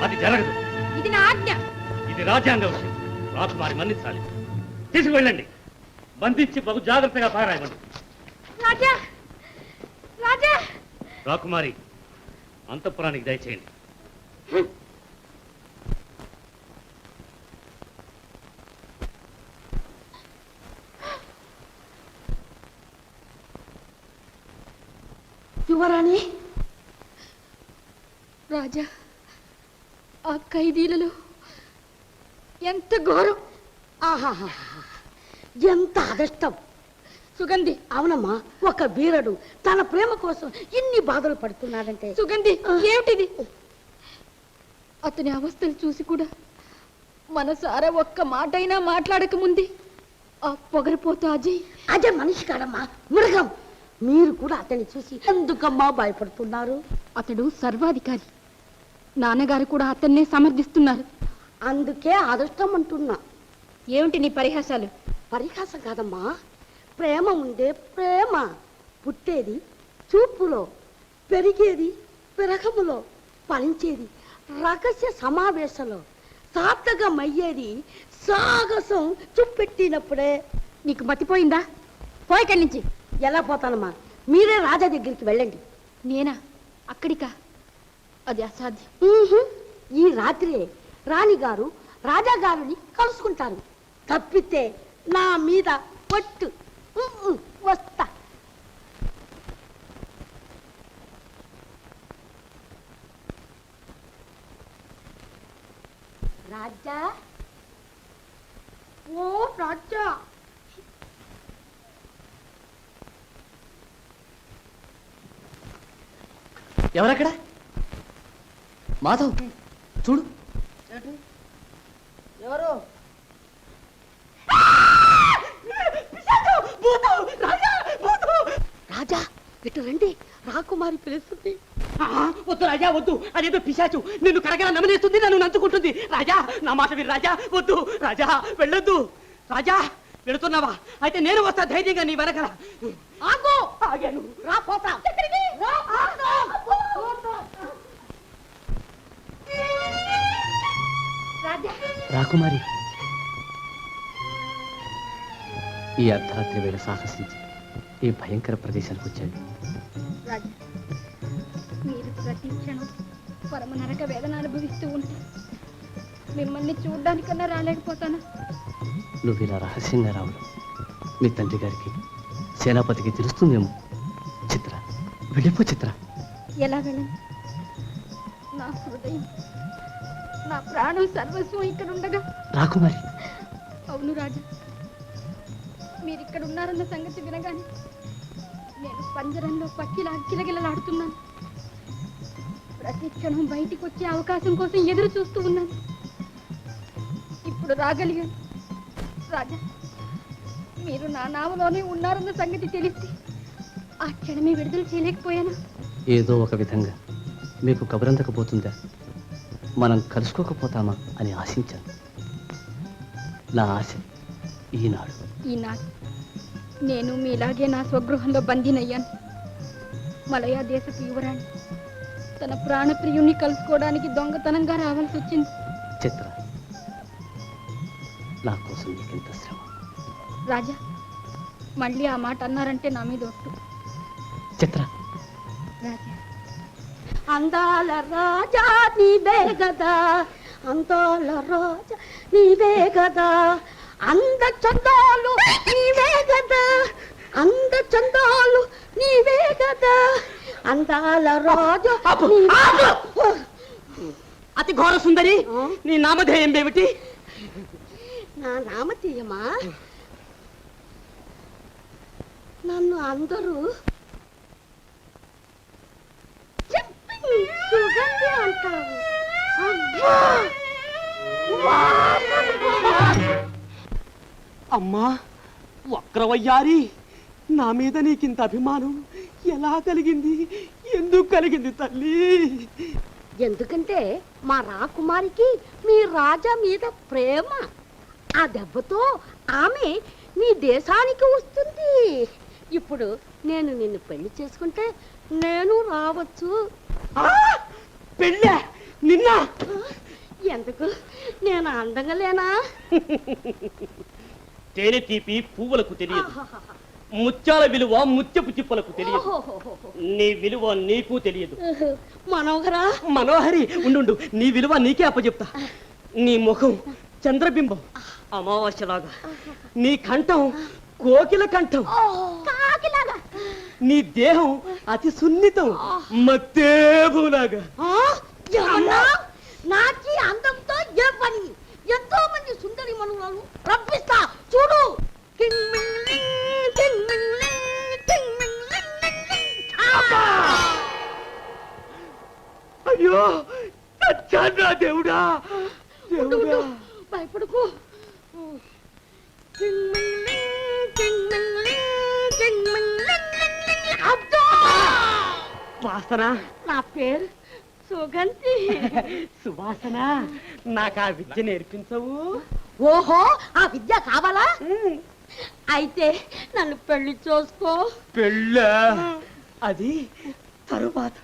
అది జరగదు. ఇది నా ఆజ్ఞ. ఇది రాజ్యాంగ విషయం. రాకుమారి మన్నించాలి. తీసుకువెళ్ళండి. బంధించి బహు జాగ్రత్తగా పారాయమండి. రాజా, రాజా, రాకుమారి, అంతఃపురానికి దయచేయండి. యువరాణి, రాజా, ఆ ఖైదీలలో ఎంత ఘోరం! ఆహాహా, ఎంత అదృష్టం! సుగంధి, అవునమ్మా, ఒక వీరుడు తన ప్రేమ కోసం ఇన్ని బాధలు పడుతున్నాడంటే. సుగంధి, ఏమిటిది? అతని అవస్థలు చూసి కూడా మనసారా ఒక్క మాటైనా మాట్లాడక ముందే ఆ పొగరపోతూ అజయ్. అజయ్ మనిషి కాడమ్మా, మృగం. మీరు కూడా అతన్ని చూసి ఎందుకమ్మా భయపడుతున్నారు? అతడు సర్వాధికారి. నాన్నగారు కూడా అతన్నే సమర్థిస్తున్నారు. అందుకే అదృష్టం అంటున్నా. ఏమిటి నీ పరిహాసాలు? పరిహాసం కాదమ్మా, ప్రేమ ఉందే ప్రేమ. పుట్టేది చూపులో, పెరిగేది విరహములో, ఫలించేది రహస్య సమావేశంలో, సార్థకమయ్యేది సాహసం చూపెట్టినప్పుడే. నీకు మతిపోయిందా? పోయిక్కడి నుంచి. ఎలా పోతానమ్మా? మీరే రాజా దగ్గరికి వెళ్ళండి. నేనా? అక్కడికా? అది అసాధ్యం. ఈ రాత్రే రాణిగారు రాజాగారిని కలుసుకుంటారు. తప్పితే నా మీద పట్టు. వస్తా. రాజా, ఎవరక్కడ? మాధవ్ చూడు. ఎవరు? రాజా ఇటు రండి, రాకుమారి పిలుస్తుంది. వద్దు రాజా వద్దు, అదేదో పిశాచు నిన్ను కరగల నమనేస్తుంది, నన్ను నంచుకుంటుంది. రాజా నా మాట విని రాజా, వద్దు రాజా, వెళ్ళొద్దు. రాజా వెళుతున్నావా? అయితే నేను వస్తా ధైర్యంగా నీ వెనకల. ఆగు, ఆగాను, రా పోతా. రాకుమారి, ఈ అర్ధరాత్రి వేళ సాహసించి ఈ భయంకర ప్రదేశానికి వచ్చాడు. రాజా, మీరు ప్రతి క్షణం పరమ నరక వేదన అనుభవిస్తూ ఉంటే మిమ్మల్ని చూడ్డానికన్నా రాలేకపోతాను. నువ్వు ఇలా రహస్యంగా రావడం మీ తండ్రి గారికి, సేనాపతికి తెలుస్తుందేమో. చిత్ర, వెళ్ళిపో చిత్ర. ఎలా వెళ్ళను? నా హృదయం, నా ప్రాణం సర్వస్వం ఇక్కడ ఉండగా. రాకుమారి. అవును రాజా, మీరు ఇక్కడ ఉన్నారన్న సంగతి వినగానే నేను పంజరంలో పక్కిలా కిలగిలలాడుతున్నాను. ప్రతి క్షణం బయటికి వచ్చే అవకాశం కోసం ఎదురు చూస్తూ ఉన్నాను. ఇప్పుడు రాగలిగాను. రాజా, మీరు నా నావలోనే ఉన్నారన్న సంగతి తెలిస్తే ఆ క్షణమే విడుదల చేయలేకపోయాను. ఏదో ఒక విధంగా మీకు కబురందకపోతుందా, మనం కలుసుకోకపోతామా అని ఆశించాను. నా ఆశ ఈనాడు నేను మీలాగే నా స్వగృహంలో బందీనయ్యాను. మలయా దేశపు యువరాణి తన ప్రాణప్రియుణ్ణి కలుసుకోవడానికి దొంగతనంగా రావాల్సి వచ్చింది. చిత్ర, నా కోసం నీకెంత శ్రమ. రాజా, మళ్ళీ ఆ మాట అన్నారంటే నా మీద ఒట్టు. చిత్ర. రాజా, అందాల రాజా నీవే గదా, అందాల రాజా నీవే గదా, అంద చందాలు నీవే గదా, అంద చందాలు నీవే గదా, అందాల రాజా. అతి ఘోర సుందరి, నీ నామధేయం ఏమిటి? నా నామధేయమా? నన్ను అందరూ సుగంధి అంటారు. అమ్మా వక్రవయ్యారి, నా మీద నీకింత అభిమానం ఎలా కలిగింది? ఎందుకు కలిగింది తల్లి? ఎందుకంటే మా రాకుమారికి మీ రాజా మీద ప్రేమ. ఆ దెబ్బతో ఆమె మీ దేశానికి వస్తుంది. ఇప్పుడు నేను నిన్ను పెళ్లి చేసుకుంటే నేను రావచ్చు. పెళ్ళే నిన్న? ఎందుకు, నేను అందంగా లేనా? తేనె తీపి పువ్వులకు తెలియదు, ముత్యాల విలువ ముత్యపు చిప్పలకు తెలియదు, నీ విలువ నీకు తెలియదు. మనోహరా, మనోహరి ఉండు, నీ విలువ నీకే అప్పచెప్తా. నీ ముఖం చంద్రబింబం అమావాస్యలాగా, నీ కంఠం కోకిల కంఠం, నీ దేహం అతి సున్నితం మత్తేబులాగా. నాకి అందంతో ఏ పని? ఎంతో మంది సుందరి మనులను రప్పిస్తా చూడు. అయ్యో చచ్చానా దేవుడా, దేవుడా. భయపడుకో. వాసన, నా పేరు సుగంధి. సువాసన, నాకు ఆ విద్య నేర్పించవు? ఓహో, ఆ విద్య కావాలా? అయితే నన్ను పెళ్లి చేసుకో. పెళ్ళ అది తరువాత,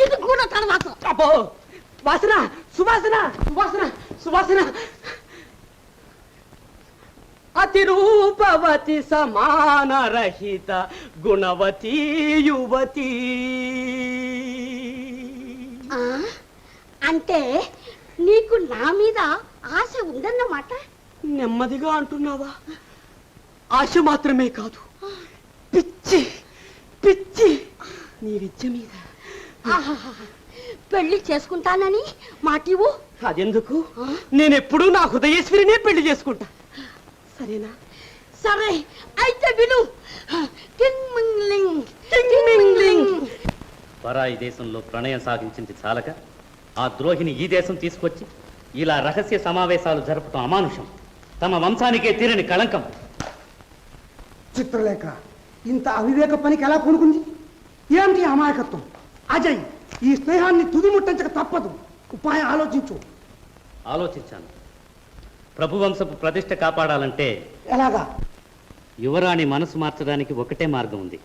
ఇది కూడా తర్వాత. అబ్బో వాసన, సువాసన, సువాసన, సువాసన. అతి రూపవతి సమాన రహిత గుణవతి యువతి. అంటే నీకు నా మీద ఆశ ఉందన్నమాట. నెమ్మదిగా అంటున్నావా? ఆశ మాత్రమే కాదు, పిచ్చి పిచ్చి నీ విద్య మీద. పెళ్లి చేసుకుంటానని మాటివు. అదెందుకు, నేనెప్పుడు నా హృదయేశ్వరినే పెళ్లి చేసుకుంటా. సరేనా? సరే, అయితే విను. పరాయి దేశంలో ప్రణయం సాగించింది చాలక ఆ ద్రోహిని ఈ దేశం తీసుకొచ్చి ఇలా రహస్య సమావేశాలు జరపటం అమానుషం. తమ వంశానికే తీరని కళంకం. చిత్రలేఖ ఇంత అవివేక పనికి ఎలా పూనుకుంది? ఏమిటి అమాయకత్వం? అజయ్, ఈ స్నేహాన్ని తుదిముట్టించక తప్పదు. ఉపాయం ఆలోచించు. ఆలోచించాను. ప్రభువంశపు ప్రతిష్ట కాపాడాలంటే ఎలాగా? యువరాణి మనసు మార్చడానికి ఒకటే మార్గం ఉంది.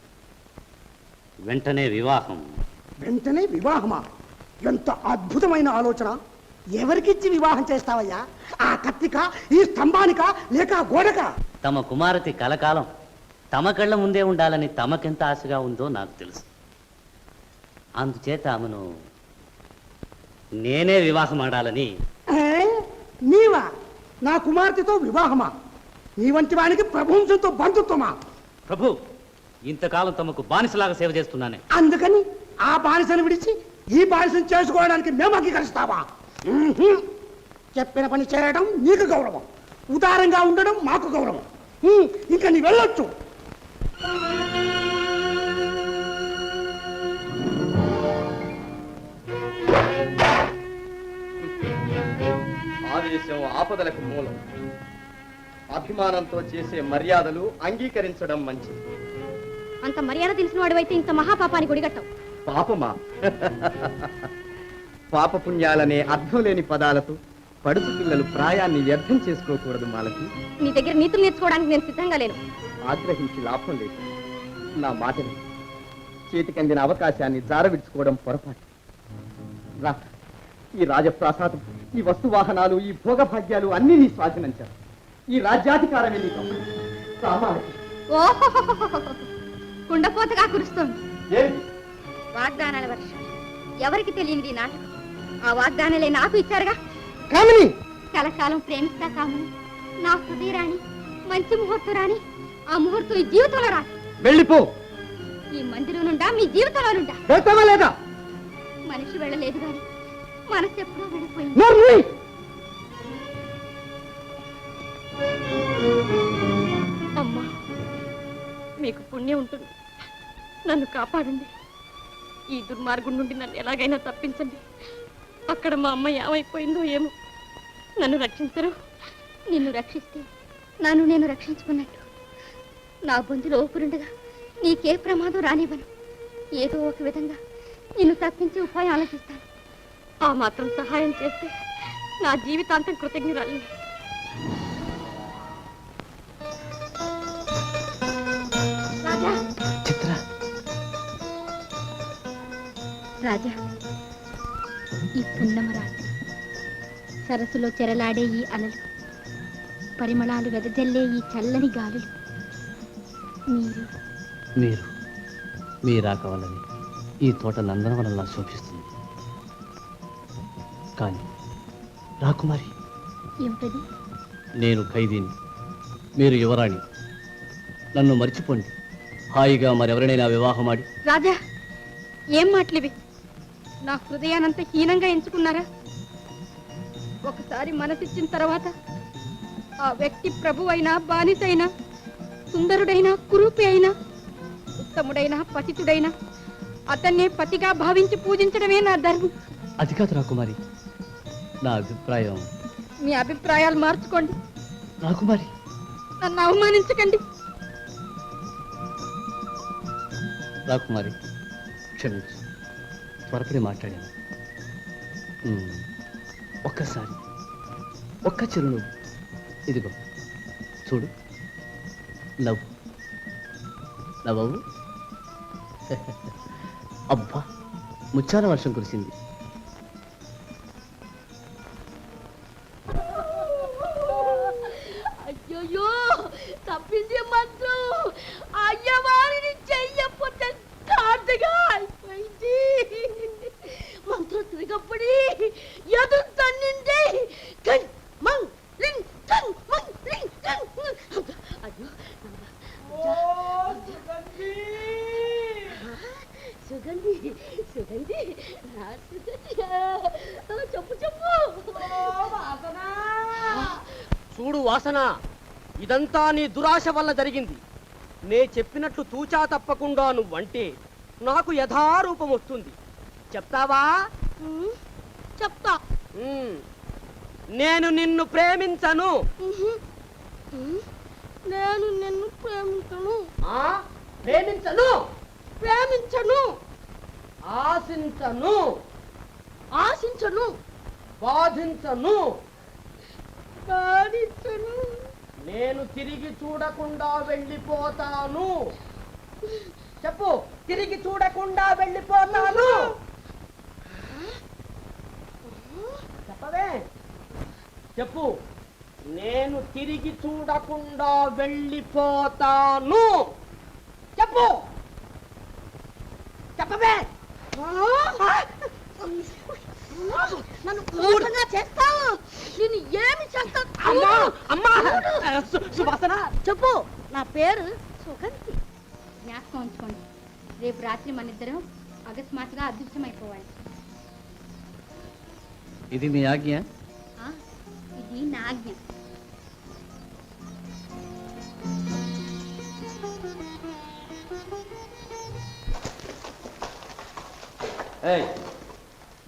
వెంటనే వివాహం. వెంటనే వివాహమా? ఎంత అద్భుతమైన ఆలోచన! ఎవరికిచ్చి వివాహం చేస్తావయ్యా? ఆ కత్తిక, ఈ స్తంభానిక, లేక గోడక? తమ కుమారతి కలకాలం తమ కళ్ళ ముందే ఉండాలని తమకెంత ఆశగా ఉందో నాకు తెలుసు. అందుచేత ఆమెను నేనే వివాహం ఆడాలని. నీవా? నా కుమార్తెతో వివాహమా? నీ వంటి వానికి ప్రభువంశంతో బంధుత్వమా? ప్రభు, ఇంతకాలం తమకు బానిసలాగా సేవ చేస్తున్నానే. అందుకని ఆ బానిసను విడిచి ఈ బానిసను చేసుకోవడానికి మేము అంగీకరిస్తావా? చెప్పిన పని చేయడం నీకు గౌరవం, ఉదారంగా ఉండడం మాకు గౌరవం. ఇంకా నీ వెళ్ళొచ్చు. ఆవేశం ఆపదలకు మూలం. అభిమానంతో చేసే మర్యాదలు అంగీకరించడం మంచిది. అంత మర్యాద తెలిసిన వాడివైతే ఇంత మహాపాపాన్ని గుడిగట్టవు. పాపమా? పాపపుణ్యాలనే అర్థం లేని పదాలతో పడుచు పిల్లలు ప్రాయాన్ని వ్యర్థం చేసుకోకూడదు మాలతి. నీ దగ్గర నీతులు నేర్చుకోవడానికి నేను సిద్ధంగా లేను. ఆగ్రహించి లాభం లేదు. నా మాటని చేతికందిన అవకాశాన్ని జారవిడ్చుకోవడం పొరపాటు. రా, ఈ రాజప్రాసాదం, ఈ వస్తువాహనాలు, ఈ భోగభాగ్యాలు అన్నీ నీ స్వాధీనించారు. ఈ రాజ్యాధికారమే నీకు. ఓహో, కుండపోతగా కురుస్తోంది. ఏంటి? వాగ్దానాల వర్షం. ఎవరికి తెలియనిది నాటకం. ఆ వాగ్దానాలే నాకు ఇచ్చారుగా. కామిని, కలకాలం ప్రేమిస్తా కాము. నా హృదయరాణి, మంచి ముహూర్తం. ఆ ముహూర్తం ఈ జీవితంలో రా. వెళ్ళిపో. ఈ మందిరం నుండా మీ జీవితంలో నుండా. వెళ్తావా లేదా? మనిషి వెళ్ళలేదు గాని మనసు ఎప్పుడో వెళ్ళిపోయింది. అమ్మా, మీకు పుణ్యం ఉంటుంది. నన్ను కాపాడండి. ఈ దుర్మార్గం నుండి నన్ను ఎలాగైనా తప్పించండి. అక్కడ మా అమ్మ ఏమైపోయిందో ఏమో. నన్ను రక్షించరు. నిన్ను రక్షిస్తే నన్ను నేను రక్షించుకున్నట్టు. నా బొందులో ఊపిరుండగా నీకే ప్రమాదం రానివ్వను. ఏదో ఒక విధంగా నిన్ను తప్పించే ఉపాయం ఆలోచిస్తాను. ఆ మాత్రం సహాయం చేస్తే నా జీవితాంతం కృతజ్ఞురాలి. రాజా, చిత్ర, రాజా, ఈ పున్నమ రాత్రి సరస్సులో చెరలాడే ఈ అలలు, పరిమళాలు వెదజల్లే ఈ చల్లని గాలులు, మీరా కావాలని ఈ తోట నందనవనంలా శోభిస్తుంది. కానీ రాకుమారి, ఏమిటది? నేను ఖైదీని, మీరు యువరాణి. నన్ను మర్చిపోండి. హాయిగా మరెవరినైనా వివాహమాడి. రాజా, ఏం మాటలివి? నా హృదయానంత హీనంగా ఎంచుకున్నారా? ఒకసారి మనసిచ్చిన తర్వాత ఆ వ్యక్తి ప్రభువైనా బానిసైనా, సుందరుడైనా కురూపి అయినా, ఉత్తముడైనా పతితుడైనా అతన్నే పతిగా భావించి పూజించడమే నా ధర్మం. అది కాదు రాకుమారి, నా అభిప్రాయం. మీ అభిప్రాయాలు మార్చుకోండి. రాకుమారి, నన్ను అవమానించకండి. రాకుమారి, క్షమించు, త్వరపడి మాట్లాడాను. ఒక్కసారి, ఒక్క చిరునవ్వు. ఇదిగో చూడు, నవ్వు నవ్వు. అబ్బా, ముచ్చాల వర్షం కురిసింది. అయ్యో, తప్పింది మంత్రం. అయ్యవారిని చెయ్యపోతే కాటుగా అయిపోయింది. మంత్రం తిరగప్పడి ఎదు తన్నింది. సుగంధి, సుగంధి, చెప్పు చెప్పు. చూడు వాసన, ఇదంతా నీ దురాశ వల్ల జరిగింది. నే చెప్పినట్లు తూచా తప్పకుండా నువ్వంటే నాకు యథారూపం వస్తుంది. చెప్తావా? చెప్తా. నేను నిన్ను ప్రేమించను. నేను నిన్ను ప్రేమించను. ప్రేమించను. ప్రేమించను. ఆశించను. ఆశించను. బాధించను. బాధించను. నేను తిరిగి చూడకుండా వెళ్ళిపోతాను. చెప్పు. తిరిగి చూడకుండా వెళ్ళిపోతాను. చెప్పవే. చెప్పు. నేను తిరిగి చూడకుండా వెళ్ళిపోతాను. చెప్పు. చెప్పవే. నన్ను మోసంగా చేస్తావు. నేను ఏమి చేస్తావు? అమ్మా అమ్మా సువాసన. చెప్పు. నా పేరు సుగంధి. జ్ఞాపకం ఉంచుకోండి, రేపు రాత్రి మన ఇద్దరం అకస్మాత్తుగా అదృశ్యమైపోవాలి. ఇది మీ ఆజ్ఞ? ఇది నా ఆజ్ఞ.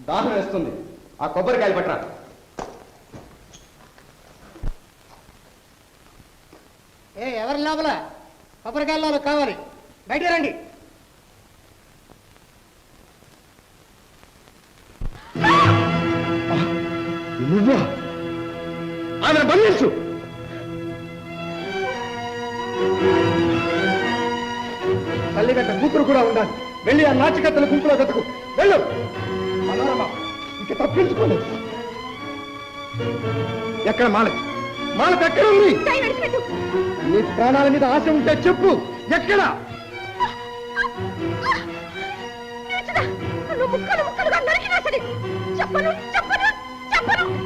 దాహం వేస్తుంది, ఆ కొబ్బరికాయలు పట్టరా. ఎవరి లోపల కొబ్బరికాయలు కావాలి? బయట రండి. నువ్వా? ఆమెను బంధించు. తల్లిగట్ట కూతురు కూడా ఉండాలి. వెళ్ళి ఆ నాచికత్తల గుంపులో వెతుకు. వెళ్ళు. మనోరమ ఇంక తప్పించుకోలేదు. ఎక్కడ మాలతి? మాలతి ఎక్కడ ఉంది? నీ ప్రాణాల మీద ఆశ ఉంటే చెప్పు, ఎక్కడ?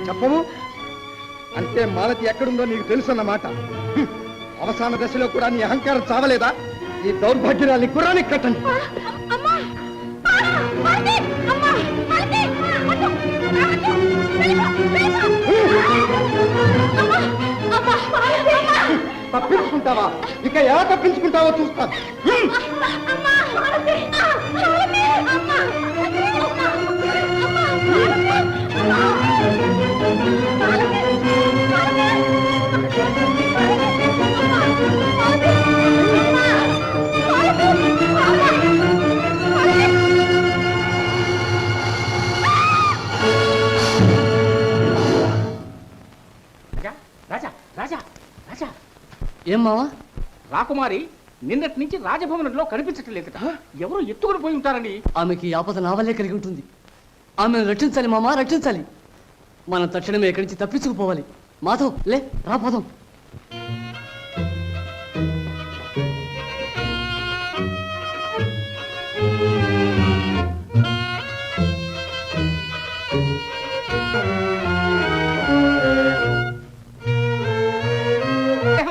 చెప్పవు అంటే మాలతి ఎక్కడుందో నీకు తెలుసన్నమాట. అవసాన దశలో కూడా నీ అహంకారం చావలేదా? ఈ దౌర్భాగ్యురాల్ని గుర్రానికి కట్టండి. తప్పించుకుంటావా? ఇక ఎలా తప్పించుకుంటావో చూస్తాను. రాజా రాజా రాజా, ఏం మావా? రాకుమారి నిన్నటి నుంచి రాజభవనంలో కనిపించట్లేదట. ఎవరో ఎత్తుకుని పోయి ఉంటారని. ఆమెకి ఆపద నా వల్లే కలిగి ఉంటుంది. ఆమెను రక్షించాలి మామా, రక్షించాలి. మనం తక్షణమే ఇక్కడి నుంచి తప్పించుకుపోవాలి. మాధవ్, లే, రాపోదాం.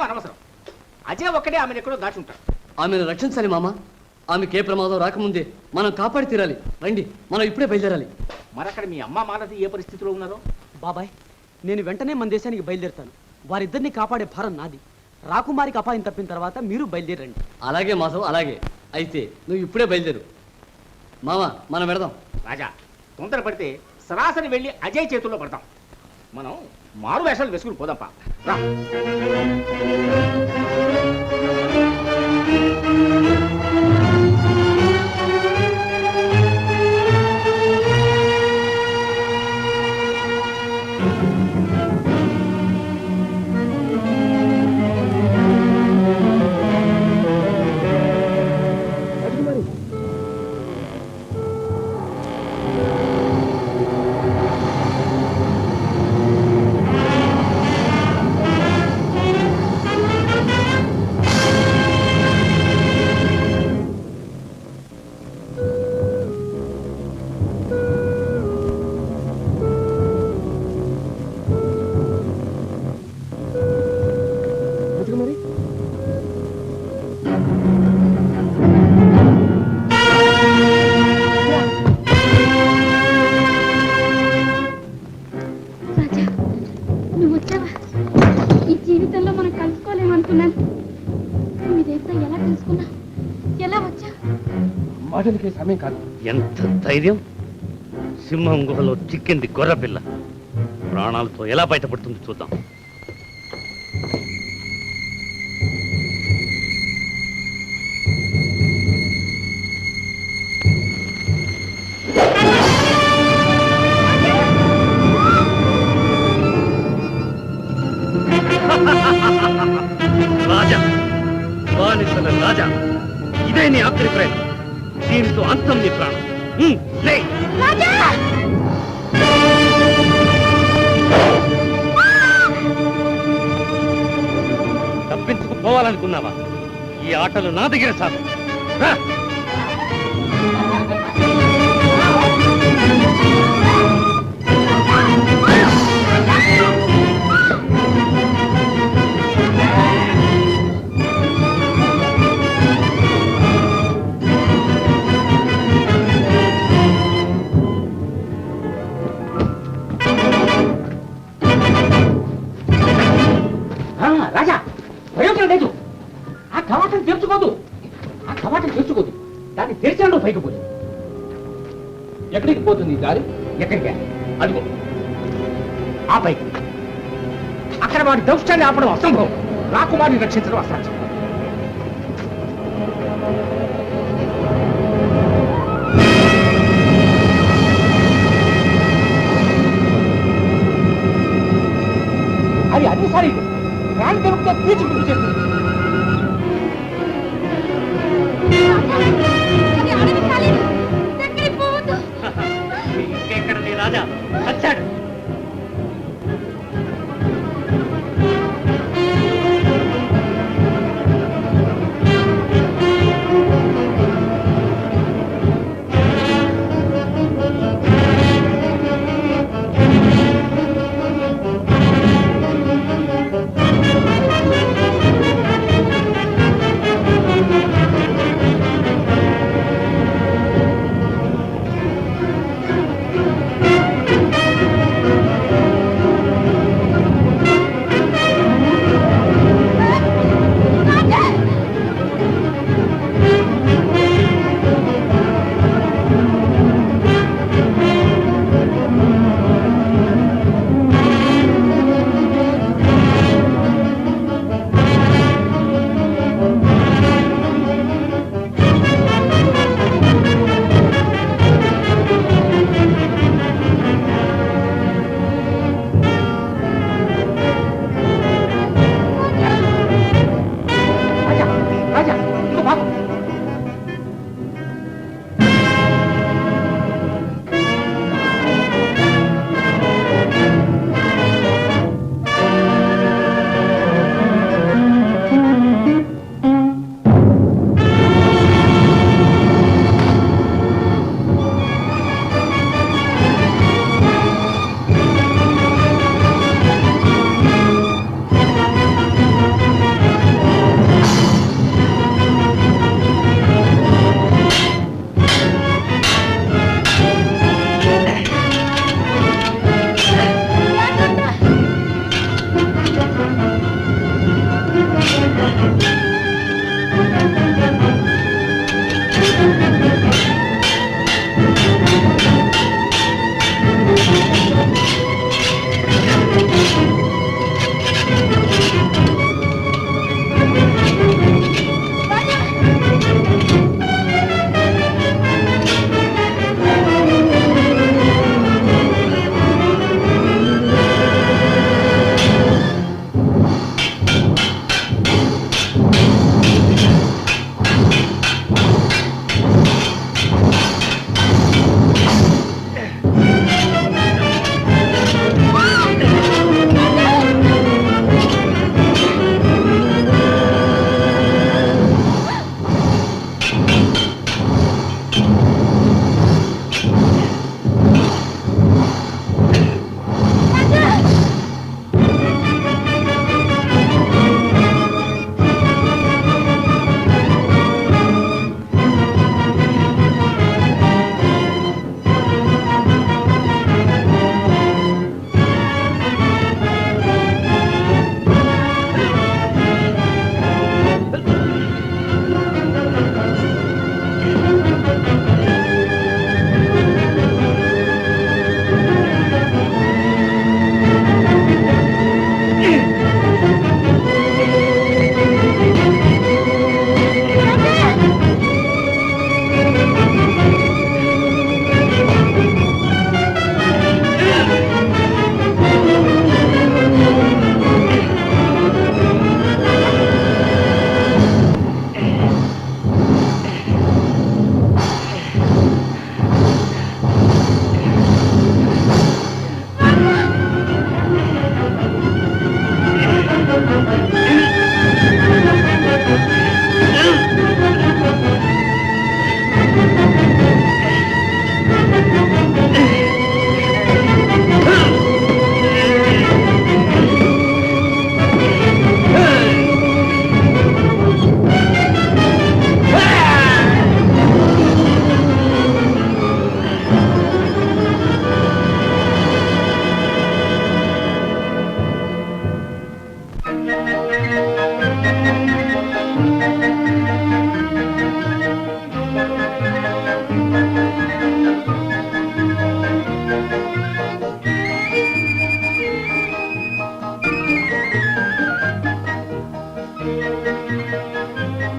అనవసరం. అజయ్ ఒక్కడే ఆమెను ఎక్కడో దాచి ఉంటాడు. ఆమెను రక్షించాలి మామా. ఆమెకే ప్రమాదం రాకముందే మనం కాపాడి తీరాలి. రండి, మనం ఇప్పుడే బయలుదేరాలి. మరక్కడ మీ అమ్మ మాలతి ఏ పరిస్థితిలో ఉన్నారో? బాబాయ్, నేను వెంటనే మన దేశానికి బయలుదేరుతాను. వారిద్దరిని కాపాడే భారం నాది. రాకుమారికి అపాయం తప్పిన తర్వాత మీరు బయలుదేరండి. అలాగే మాధవ్, అలాగే. అయితే నువ్వు ఇప్పుడే బయలుదేరు. మామా, మనం వెళదాం. రాజా, తొందరపడితే సరాసరి వెళ్ళి అజయ్ చేతుల్లో పడతాం. మనం మారు వేషాలు వేసుకుని పోదాంపా. రా. మాటలకే సమయం కాదు. ఎంత ధైర్యం! సింహం గుహలో చిక్కింది గొర్రెపిల్ల. ప్రాణాలతో ఎలా బయటపడుతుంది చూద్దాం. రాజా, బానిసల రాజా, ఇదే నీ ఆఖరి ప్రయత్నం. దీనితో అంతం నీ ప్రాణం. లే. తప్పించుకుపోవాలనుకున్నావా? ఈ ఆటలు నా దగ్గర సాగు. రా. రాజా, ప్రయోజనం లేదు. ఆ కవాటం తెరుచుకోదు. దాన్ని తెరిచాడు పైకి పోయి. ఎక్కడికి పోతుంది దారి? ఎక్కడికి? అదిగో ఆ పైకి. అక్కడ వాడి దౌష్టాన్ని ఆపడం అసంభవం. రాకుమారిని రక్షించడం అసాధ్యం. అది అన్నిసారి ప్రాణ తెలుగుతో పీచి గుర్తు చేస్తుంది. ఇంకెక్కడ నీ రాజా వచ్చాడు.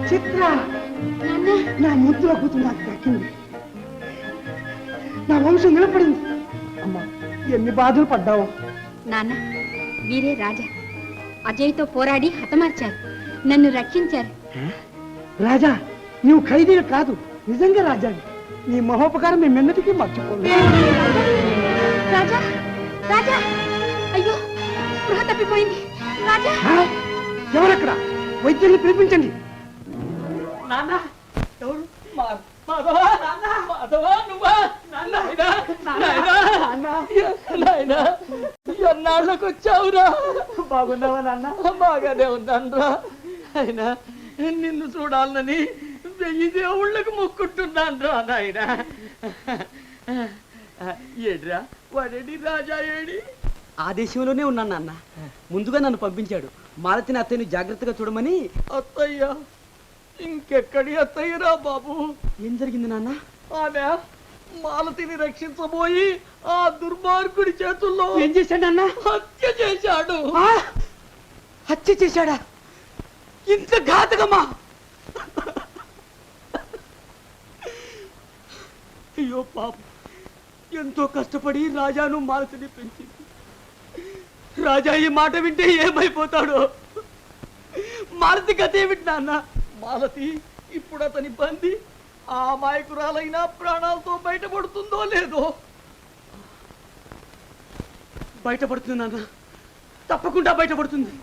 చిత్ర, నా ముద్దుల కూతురు నాకు దక్కింది. నా వంశం నిలబడింది. అమ్మా, ఎన్ని బాధలు పడ్డావు. నాన్న, వీరే రాజా. అజయ్తో పోరాడి హతమార్చారు, నన్ను రక్షించారు. రాజా, నీవు ఖైదీలు కాదు, నిజంగా రాజాని. నీ మహోపకారం మేమెన్నటికీ మర్చిపోలేదు. రాజా, రాజా, అయ్యో స్పృహ తప్పిపోయింది. రాజా, ఎవరక్కడ? వైద్యుల్ని పిలిపించండి. నాన్న ఎవరు? మాధవ, నాన్న, మాధవ, నువ్వా? నాయనా, నాయనా, ఎన్నాళ్ళకు వచ్చావురా? బాగున్నావా నాన్న? బాగానే ఉన్నానురా. అయినా నిన్ను చూడాలని 1000 దేవుళ్ళకు మొక్కుంటున్నాను రా నాయన. ఏడ్రా వాడేడి, రాజా ఏడి? ఆ దేశంలోనే ఉన్నాను నాన్న. ముందుగా నన్ను పంపించాడు. మాలతిని అత్తయ్యని జాగ్రత్తగా చూడమని. అత్తయ్య? ఇంకెక్కడి అత్తయ్యరా బాబు? ఏం జరిగింది నాన్న? ఆమె మాలతిని రక్షించబోయి ఆ దుర్మార్గుడి చేతుల్లో ఏం చేశాడు అన్న? హత్య చేశాడు. హత్య చేశాడా? ఇంత ఘాతకమా? అయ్యో పాప, ఎంతో కష్టపడి రాజాను మాలతిని పెంచింది. రాజా ఈ మాట వింటే ఏమైపోతాడో. మాలతి గత ఏమిటి నాన్న? మాలతి ఇప్పుడు అతని బంది. ఆ అమాయకురాలైనా ప్రాణాలతో బయటపడుతుందో లేదో. బయటపడుతుంది నాన్న, తప్పకుండా బయటపడుతుంది.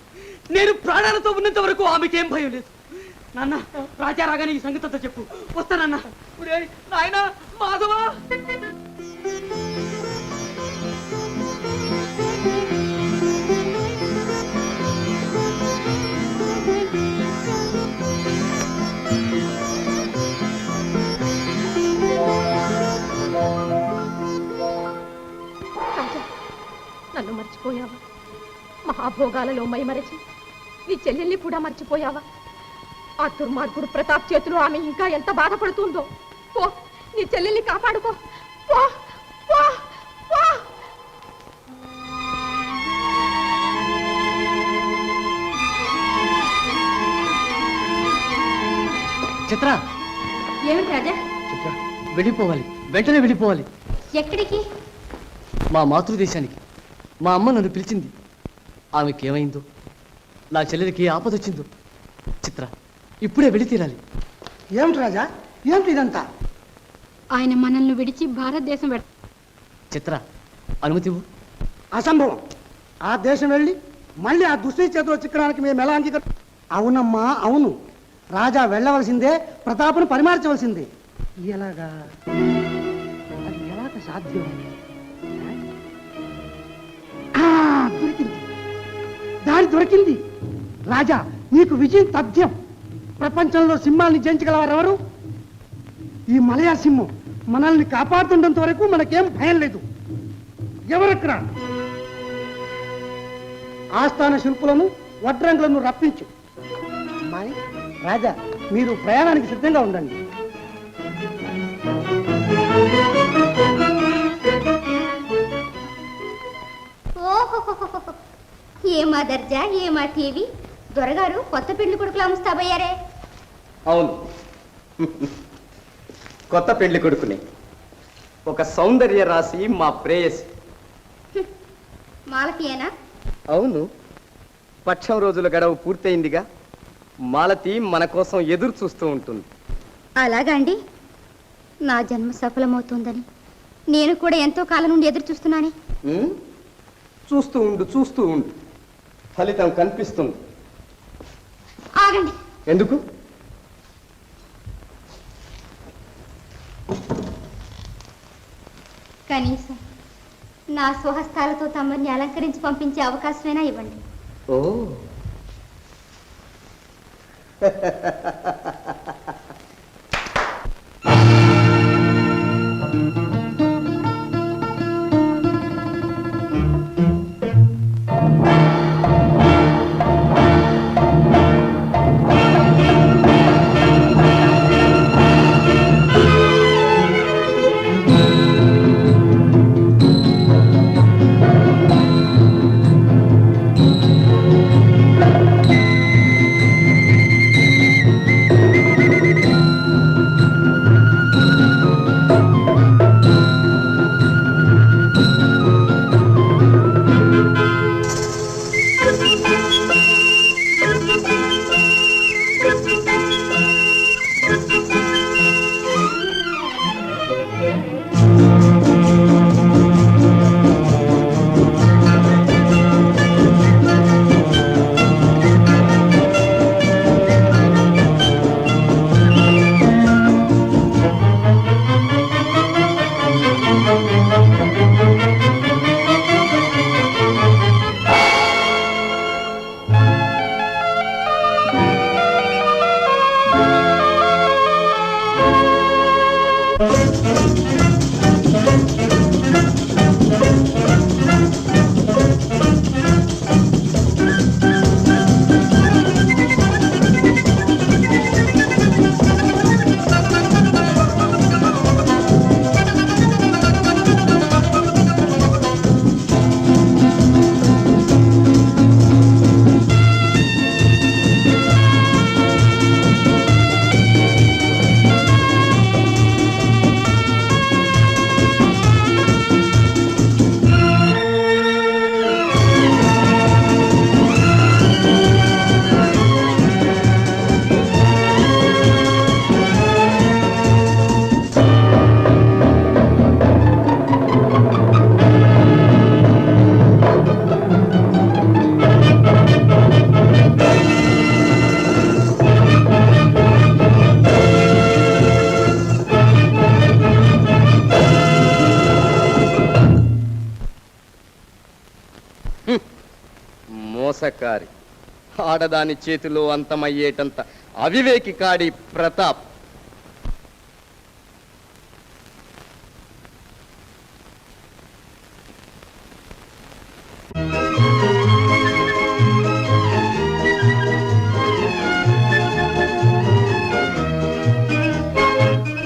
నేను ప్రాణాలతో ఉన్నంత వరకు ఆమెకేం భయం లేదు. నాన్న, రాజా రాగానే ఈ సంగతితో చెప్పు. వస్తానన్నా. నాయన మాధవ, నన్ను మర్చిపోయావా? మహాభోగాలలో మైమరచి నీ చెల్లెల్ని కూడా మర్చిపోయావా? ఆ దుర్మార్గుడు ప్రతాప్ చేతిలో ఆమె ఇంకా ఎంత బాధపడుతుందో. పో, నీ చెల్లెల్ని కాపాడుకో. పో, పో, పో. చిత్ర, ఏమిటి రాజా? చిత్ర, వెళ్ళిపోవాలి, వెంటనే వెళ్ళిపోవాలి. ఎక్కడికి? మా మాతృదేశానికి. మా అమ్మ నన్ను పిలిచింది. ఆమెకి ఏమైందో, నా చెల్లెలికి ఆపదొచ్చిందో. చిత్ర, ఇప్పుడే వెళ్ళి తీరాలి. ఏమిటి రాజా, ఏమిటి ఇదంతా? ఆయన మనల్ని విడిచి భారతదేశం చిత్ర, అనుమతి ఇవ్వు. అసంభవం. ఆ దేశం వెళ్ళి మళ్ళీ ఆ దుస్థితి చేతిలో చిక్కడానికి మేము ఎలా అంగీకరి? అవునమ్మా, అవును. రాజా వెళ్ళవలసిందే, ప్రతాపను పరిమార్చవలసిందే. ఎలాగా? అది ఎలాగ సాధ్యం? దొరికింది, దారి దొరికింది. రాజా, నీకు విజయం తథ్యం. ప్రపంచంలో సింహాల్ని జయించగలవారెవరు? ఈ మలయా సింహం మనల్ని కాపాడుతుండంత వరకు మనకేం భయం లేదు. ఎవరక్కడ? ఆస్థాన శిల్పులను, వడ్రంగులను రప్పించు. అమ్మాయి, రాజా, మీరు ప్రయాణానికి సిద్ధంగా ఉండండి. ఏమా దర్జా, ఏమా టీవీ. దొరగారు కొత్త పెళ్లి కొడుకులు అమ్ముస్తాబోయారే. అవును, కొత్త పెళ్లి కొడుకుని. ఒక సౌందర్య రాశి మా ప్రేయసి. మాలతీయేనా? అవును, పక్షం రోజుల గడవు పూర్తయిందిగా. మాలతి మన కోసం ఎదురు చూస్తూ ఉంటుంది. అలాగా అండి. నా జన్మ సఫలమవుతుందని నేను కూడా ఎంతో కాలం నుండి ఎదురు చూస్తున్నానే. చూస్తూ ఉండు, చూస్తూ ఉండు, ఫలితం కనిపిస్తుంది. ఆగండి. ఎందుకు? కనీసం నా స్వహస్తాలతో తమని అలంకరించి పంపించే అవకాశమైనా ఇవ్వండి. ఓ మోసకారి, ఆడదాని చేతిలో అంతమయ్యేటంత అవివేకి కాడి ప్రతాప్.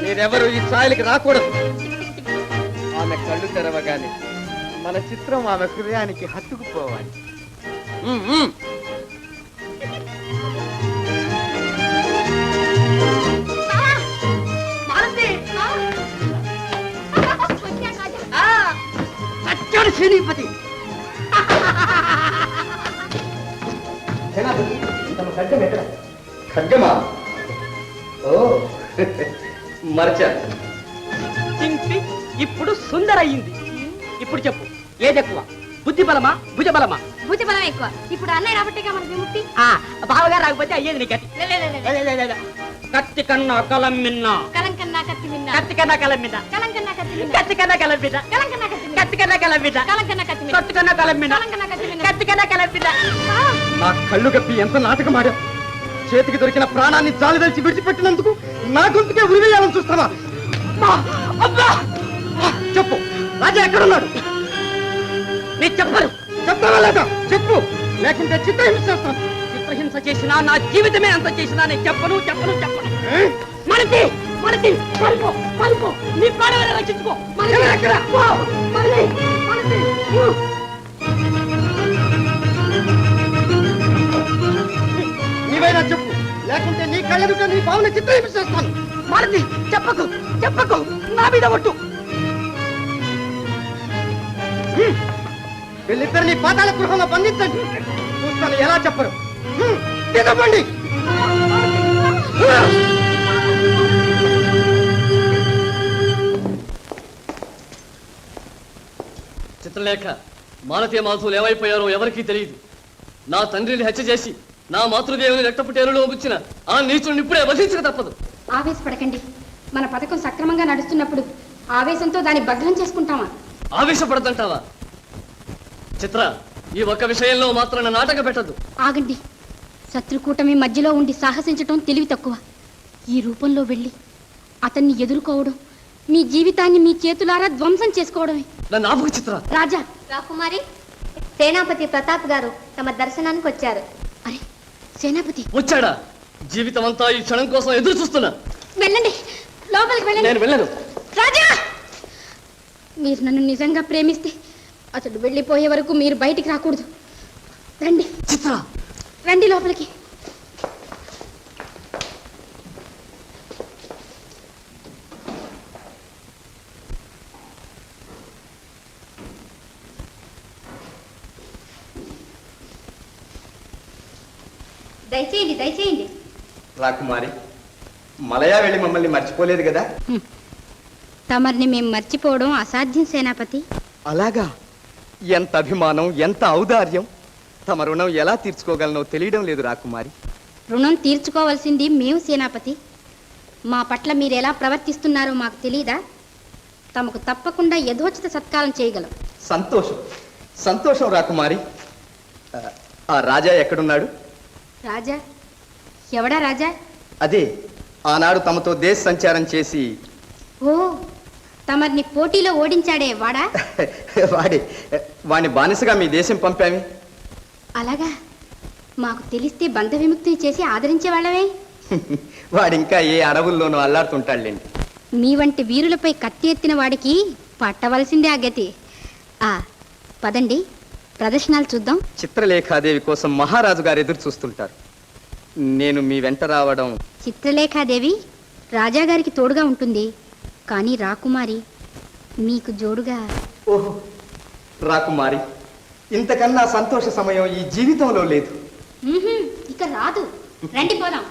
మీరెవరు ఈ ఛాయలకి రాకూడదు. ఆమె కళ్ళు తెరవగానే మన చిత్రం ఆమె హృదయానికి హత్తుకుపోవాలి. శ్రీపతి ఖడ్గమా? ఓ మర్చా. చింపి ఇప్పుడు సుందర అయ్యింది. ఇప్పుడు చెప్పు, ఏది ఎక్కువ, బుద్ధి బలమా భుజ బలమా? భుజ బలం ఎక్కువ. ఇప్పుడు అన్నయ్య రాబట్టిగా మన విముక్తి. బావగారు రాకపోతే అయ్యేది నీ గతి. కత్తి కన్నా కలం మిన్నా, కలం కన్నా కత్తి మిన్నా, కత్తి కన్నా కలం మిన్నా, కలం కన్నా కత్తి మిన్నా, కత్తి కన్నా కలం మిన్నా, కలం కన్నా కత్తి మిన్నా, కత్తి కన్నా కలం మిన్నా, కలం కన్నా కత్తి మిన్నా, కత్తి కన్నా కలం మిన్నా, కలం కన్నా కత్తి మిన్నా, కత్తి కన్నా కలం మిన్నా. నా కళ్ళు కప్పి ఎంత నాటకం ఆడా. చేతికి దొరికిన ప్రాణాన్ని జాలిదలిచి విడిచిపెట్టినందుకు నా గొంతుకే ఉరివేయాలని చూస్తావా? చెప్పు, రాజా ఎక్కడున్నాడు? నీ చెప్పరు. చెప్తావా లేదా? చెప్పు, లేకుంటే చిత్రహింస చేస్తాను. చిత్రహింస చేసినా, నా జీవితమే అంత చేసినా నేను చెప్పను చెప్పను చెప్పను. మనకి మనకి పడిపో పడిపో, నీ ప్రాణాలను రక్షించుకో. నీవైనా చెప్పు, లేకుంటే నీ కళ్ళెదుట నీ భావన చిత్రహింస చేస్తాను. మారుతి, చెప్పకు చెప్పకు, నా మీద ఒట్టు. వీళ్ళిద్దరిని పాతాళ గృహంలో బంధించండి. చూస్తాను ఎలా చెప్పరు. తీసుకోండి. చిత్రలేఖ, మాలతీయ మాల్సులు ఏమైపోయారో ఎవరికీ తెలియదు. నా తండ్రిని హత్య చేసి నా మాతృదేవిని రక్తపుటేరులో ముచ్చిన ఆ నీచుడిని ఇప్పుడే వధించక తప్పదు. ఆవేశపడకండి. మన పథకం సక్రమంగా నడుస్తున్నప్పుడు ఆవేశంతో దాన్ని భద్రం చేసుకుంటామా? ఆవేశపడదంటావా? చిత్ర, ఈ ఒక్క విషయంలో మాత్రం నాటక పెట్టదు. ఆగండి. శత్రుకూటమి మధ్యలో ఉండి సాహసించటం తెలివి తక్కువ. ఈ రూపంలో వెళ్ళి అతన్ని ఎదుర్కోవడం మీ జీవితాన్ని మీ చేతులారా ధ్వంసం చేసుకోవడమే. నన్ను ఆపుకు చిత్ర. రాజా, రాకుమారి, సేనాపతి ప్రతాప్ గారు తమ దర్శనానికి వచ్చారు. అరే సేనాపతి వచ్చాడా? జీవితం అంతా ఈ క్షణం కోసం ఎదురు చూస్తున్నా. వెళ్ళండి, లోపలికి వెళ్ళండి. నేను వెళ్ళను. రాజా, మీరు నన్ను నిజంగా ప్రేమిస్తే అతడు వెళ్ళిపోయే వరకు మీరు బయటికి రాకూడదు. రండి చిత్ర, రండి లోపలికి. దయచేయండి, దయచేయండి. రాకుమారి, మలయా వెళ్ళి మమ్మల్ని మర్చిపోలేదు కదా? తమరిని మేము మర్చిపోవడం అసాధ్యం సేనాపతి. అలాగా? ఎంత అభిమానం, ఎంత ఔదార్యం! తమ రుణం ఎలా తీర్చుకోగలనో తెలియడం లేదు రాకుమారి. రుణం తీర్చుకోవాల్సింది మేము సేనాపతి. మా పట్ల మీరు ఎలా ప్రవర్తిస్తున్నారో మాకు తెలీదా? తమకు తప్పకుండా యథోచిత సత్కారం చేయగలం. సంతోషం, సంతోషం రాకుమారి. ఆ రాజా ఎక్కడున్నాడు? రాజా? ఎవడా రాజా? అదే ఆనాడు తమతో దేశ సంచారం చేసి ఓ, తమరిని పోటీలో ఓడించాడే వాడా? వాణ్ణి బానిసగా మీ దేశం పంపామి. అలాగా? మాకు తెలిస్తే బంధ విముక్తిని చేసి ఆదరించే వాళ్ళవే. వాడింకా ఏ అడవుల్లోనూ అల్లాడుతుంటాడులేండి. మీ వంటి వీరులపై కత్తి ఎత్తిన వాడికి పట్టవలసిందే ఆ గతి. పదండి, ప్రదర్శనలు చూద్దాం. చిత్రలేఖాదేవి కోసం మహారాజు గారు ఎదురు చూస్తుంటారు. నేను మీ వెంట రావడం. చిత్రలేఖాదేవి రాజాగారికి తోడుగా ఉంటుంది, కానీ రాకుమారి మీకు జోడుగా. ఓహో రాకుమారి, ఇంతకన్నా సంతోష సమయం ఈ జీవితంలో లేదు. ఇక రాదు. రండి పోదాం.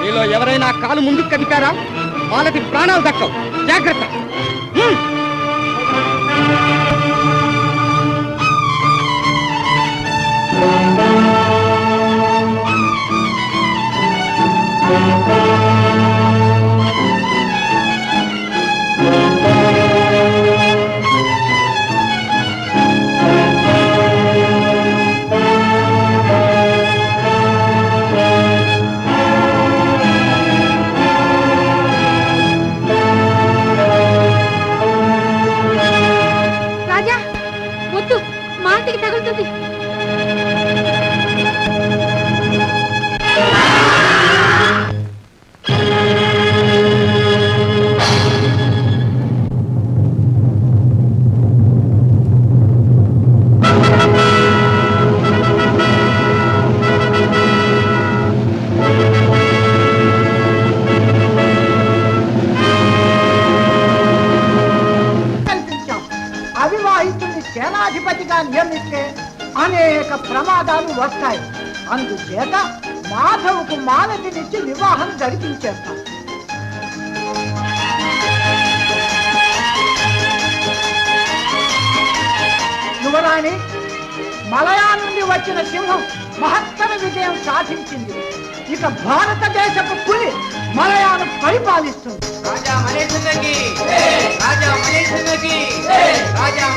మీలో ఎవరైనా కాలు ముందుకు కదిపారా వాళ్ళకి ప్రాణాలు దక్కవు. జాగ్రత్త. తగులుతుంది. అవివాహితుని సేనాధిపతిగా నియమిస్తే అనేక ప్రమాదాలు వస్తాయి. అందుచేత మాధవకు మాలతినిచ్చి వివాహం జరిపించేస్తాం. యువరాణి, మలయా నుండి వచ్చిన సింహం మహత్తర విజయం సాధించింది. ఇక భారతదేశపు పులి మలయాను పరిపాలిస్తుంది. రాజా మలేషునికి రాజా మలేషునికి రాజా